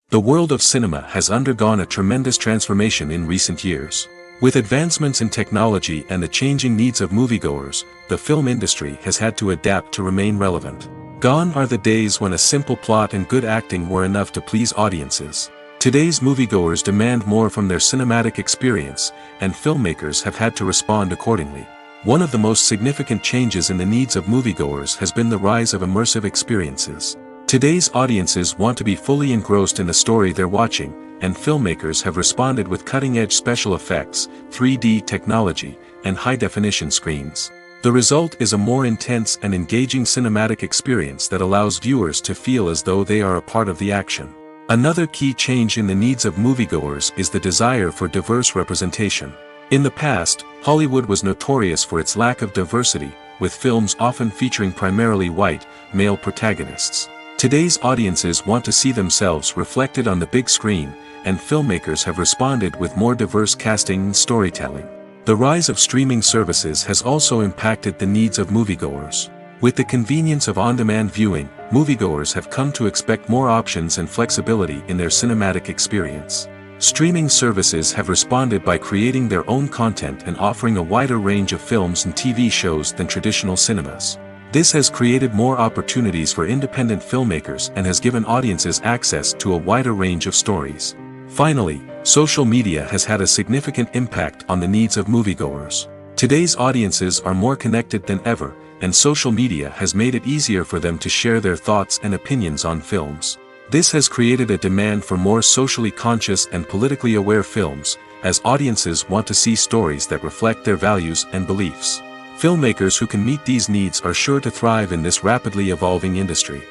The world of cinema has undergone a tremendous transformation in recent years. With advancements in technology and the changing needs of moviegoers, the film industry has had to adapt to remain relevant. Gone are the days when a simple plot and good acting were enough to please audiences. Today's moviegoers demand more from their cinematic experience, and filmmakers have had to respond accordingly. One of the most significant changes in the needs of moviegoers has been the rise of immersive experiences. Today's audiences want to be fully engrossed in the story they're watching, and filmmakers have responded with cutting-edge special effects, 3D technology, and high-definition screens. The result is a more intense and engaging cinematic experience that allows viewers to feel as though they are a part of the action. Another key change in the needs of moviegoers is the desire for diverse representation. In the past, Hollywood was notorious for its lack of diversity, with films often featuring primarily white, male protagonists. Today's audiences want to see themselves reflected on the big screen, and filmmakers have responded with more diverse casting and storytelling. The rise of streaming services has also impacted the needs of moviegoers. With the convenience of on-demand viewing, moviegoers have come to expect more options and flexibility in their cinematic experience. Streaming services have responded by creating their own content and offering a wider range of films and TV shows than traditional cinemas. This has created more opportunities for independent filmmakers and has given audiences access to a wider range of stories. Finally, social media has had a significant impact on the needs of moviegoers. Today's audiences are more connected than ever, and social media has made it easier for them to share their thoughts and opinions on films. This has created a demand for more socially conscious and politically aware films, as audiences want to see stories that reflect their values and beliefs. Filmmakers who can meet these needs are sure to thrive in this rapidly evolving industry.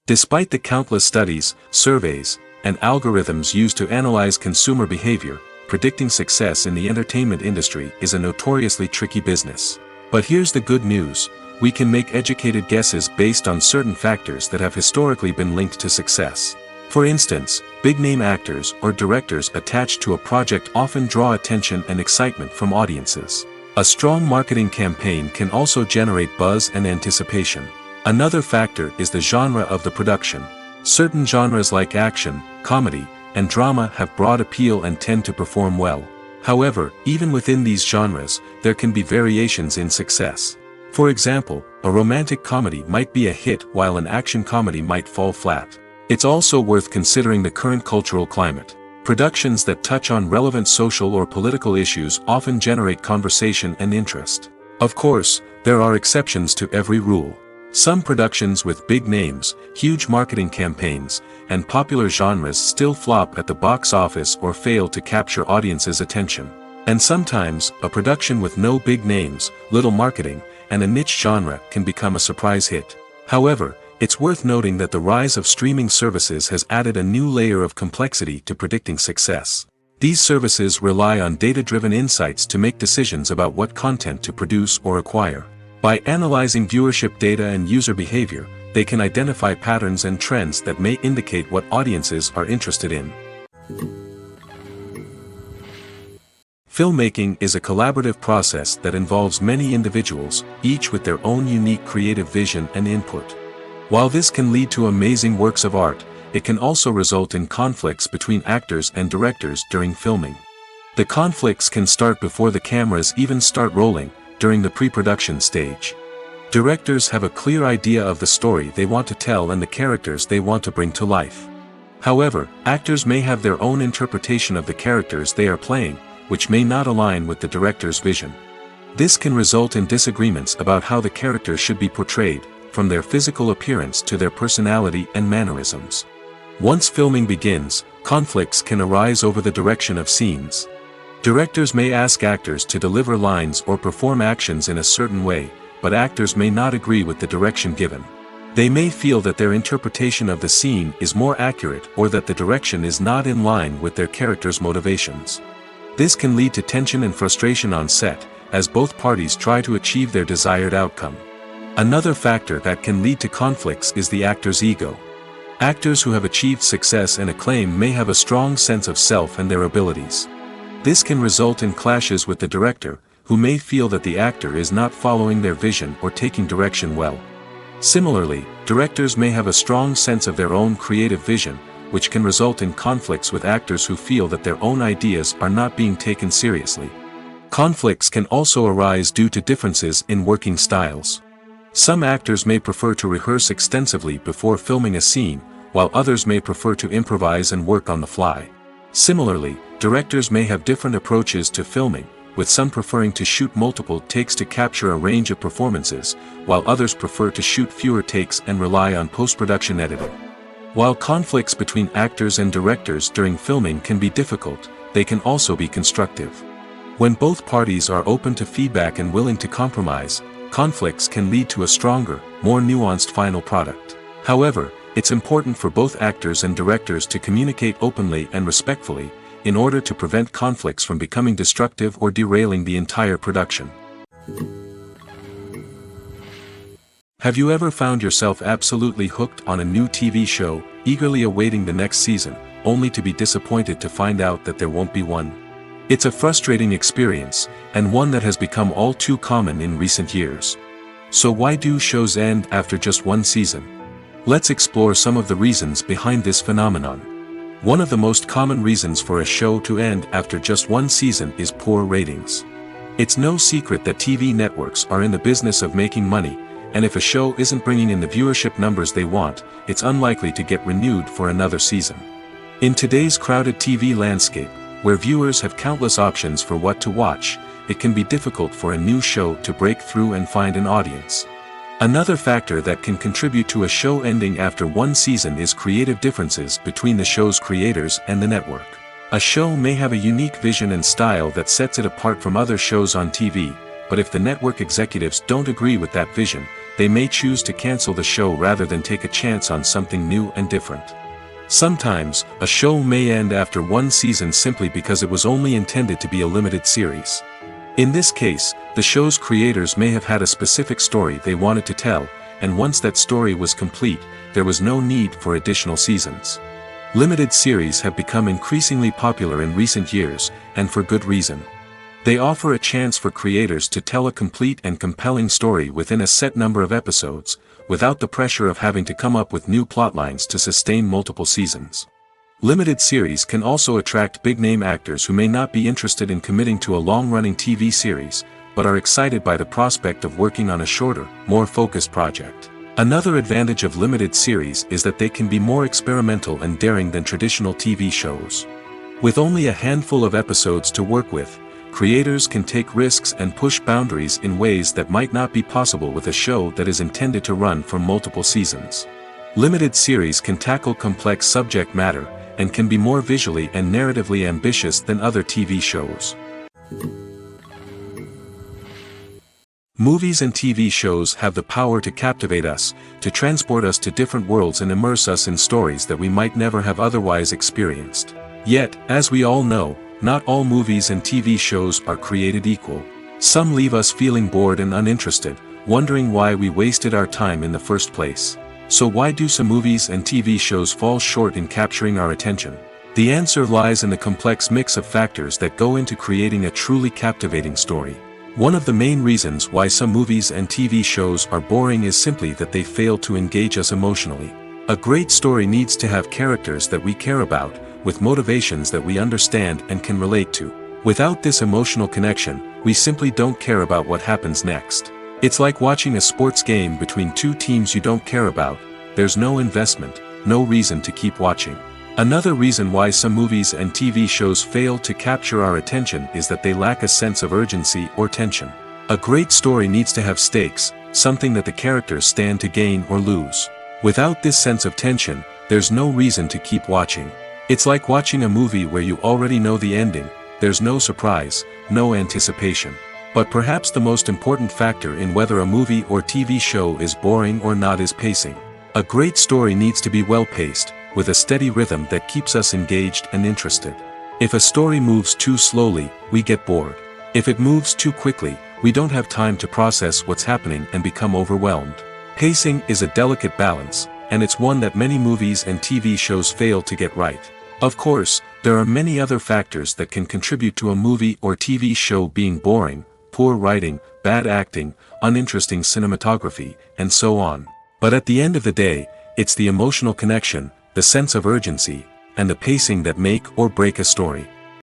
Despite the countless studies, surveys, and algorithms used to analyze consumer behavior, predicting success in the entertainment industry is a notoriously tricky business. But here's the good news: we can make educated guesses based on certain factors that have historically been linked to success. For instance, big-name actors or directors attached to a project often draw attention and excitement from audiences. A strong marketing campaign can also generate buzz and anticipation. Another factor is the genre of the production. Certain genres like action, comedy, and drama have broad appeal and tend to perform well. However, even within these genres, there can be variations in success. For example, a romantic comedy might be a hit while an action comedy might fall flat. It's also worth considering the current cultural climate. Productions that touch on relevant social or political issues often generate conversation and interest. Of course, there are exceptions to every rule. Some productions with big names, huge marketing campaigns, and popular genres still flop at the box office or fail to capture audiences' attention. And sometimes, a production with no big names, little marketing, and a niche genre can become a surprise hit. However, it's worth noting that the rise of streaming services has added a new layer of complexity to predicting success. These services rely on data-driven insights to make decisions about what content to produce or acquire. By analyzing viewership data and user behavior, they can identify patterns and trends that may indicate what audiences are interested in. Filmmaking is a collaborative process that involves many individuals, each with their own unique creative vision and input. While this can lead to amazing works of art, it can also result in conflicts between actors and directors during filming. The conflicts can start before the cameras even start rolling, during the pre-production stage. Directors have a clear idea of the story they want to tell and the characters they want to bring to life. However, actors may have their own interpretation of the characters they are playing, which may not align with the director's vision. This can result in disagreements about how the characters should be portrayed, from their physical appearance to their personality and mannerisms. Once filming begins, conflicts can arise over the direction of scenes. Directors may ask actors to deliver lines or perform actions in a certain way, but actors may not agree with the direction given. They may feel that their interpretation of the scene is more accurate or that the direction is not in line with their character's motivations. This can lead to tension and frustration on set, as both parties try to achieve their desired outcome. Another factor that can lead to conflicts is the actor's ego. Actors who have achieved success and acclaim may have a strong sense of self and their abilities. This can result in clashes with the director, who may feel that the actor is not following their vision or taking direction well. Similarly, directors may have a strong sense of their own creative vision, which can result in conflicts with actors who feel that their own ideas are not being taken seriously. Conflicts can also arise due to differences in working styles. Some actors may prefer to rehearse extensively before filming a scene, while others may prefer to improvise and work on the fly. Similarly, directors may have different approaches to filming, with some preferring to shoot multiple takes to capture a range of performances, while others prefer to shoot fewer takes and rely on post-production editing. While conflicts between actors and directors during filming can be difficult, they can also be constructive. When both parties are open to feedback and willing to compromise, conflicts can lead to a stronger, more nuanced final product. However, it's important for both actors and directors to communicate openly and respectfully, in order to prevent conflicts from becoming destructive or derailing the entire production. Have you ever found yourself absolutely hooked on a new TV show, eagerly awaiting the next season, only to be disappointed to find out that there won't be one? It's a frustrating experience, and one that has become all too common in recent years. So why do shows end after just one season? Let's explore some of the reasons behind this phenomenon. One of the most common reasons for a show to end after just one season is poor ratings. It's no secret that TV networks are in the business of making money, and if a show isn't bringing in the viewership numbers they want, it's unlikely to get renewed for another season. In today's crowded TV landscape, where viewers have countless options for what to watch, it can be difficult for a new show to break through and find an audience. Another factor that can contribute to a show ending after one season is creative differences between the show's creators and the network. A show may have a unique vision and style that sets it apart from other shows on TV, but if the network executives don't agree with that vision, they may choose to cancel the show rather than take a chance on something new and different. Sometimes, a show may end after one season simply because it was only intended to be a limited series. In this case, the show's creators may have had a specific story they wanted to tell, and once that story was complete, there was no need for additional seasons. Limited series have become increasingly popular in recent years, and for good reason. They offer a chance for creators to tell a complete and compelling story within a set number of episodes, without the pressure of having to come up with new plotlines to sustain multiple seasons. Limited series can also attract big-name actors who may not be interested in committing to a long-running TV series, but are excited by the prospect of working on a shorter, more focused project. Another advantage of limited series is that they can be more experimental and daring than traditional TV shows. With only a handful of episodes to work with, creators can take risks and push boundaries in ways that might not be possible with a show that is intended to run for multiple seasons. Limited series can tackle complex subject matter, and can be more visually and narratively ambitious than other TV shows. Movies and TV shows have the power to captivate us, to transport us to different worlds and immerse us in stories that we might never have otherwise experienced. Yet, as we all know, not all movies and TV shows are created equal. Some leave us feeling bored and uninterested, wondering why we wasted our time in the first place. So why do some movies and TV shows fall short in capturing our attention? The answer lies in the complex mix of factors that go into creating a truly captivating story. One of the main reasons why some movies and TV shows are boring is simply that they fail to engage us emotionally. A great story needs to have characters that we care about, with motivations that we understand and can relate to. Without this emotional connection, we simply don't care about what happens next. It's like watching a sports game between two teams you don't care about. There's no investment, no reason to keep watching. Another reason why some movies and TV shows fail to capture our attention is that they lack a sense of urgency or tension. A great story needs to have stakes, something that the characters stand to gain or lose. Without this sense of tension, there's no reason to keep watching. It's like watching a movie where you already know the ending. There's no surprise, no anticipation. But perhaps the most important factor in whether a movie or TV show is boring or not is pacing. A great story needs to be well-paced, with a steady rhythm that keeps us engaged and interested. If a story moves too slowly, we get bored. If it moves too quickly, we don't have time to process what's happening and become overwhelmed. Pacing is a delicate balance, and it's one that many movies and TV shows fail to get right. Of course, there are many other factors that can contribute to a movie or TV show being boring: poor writing, bad acting, uninteresting cinematography, and so on. But at the end of the day, it's the emotional connection, the sense of urgency, and the pacing that make or break a story.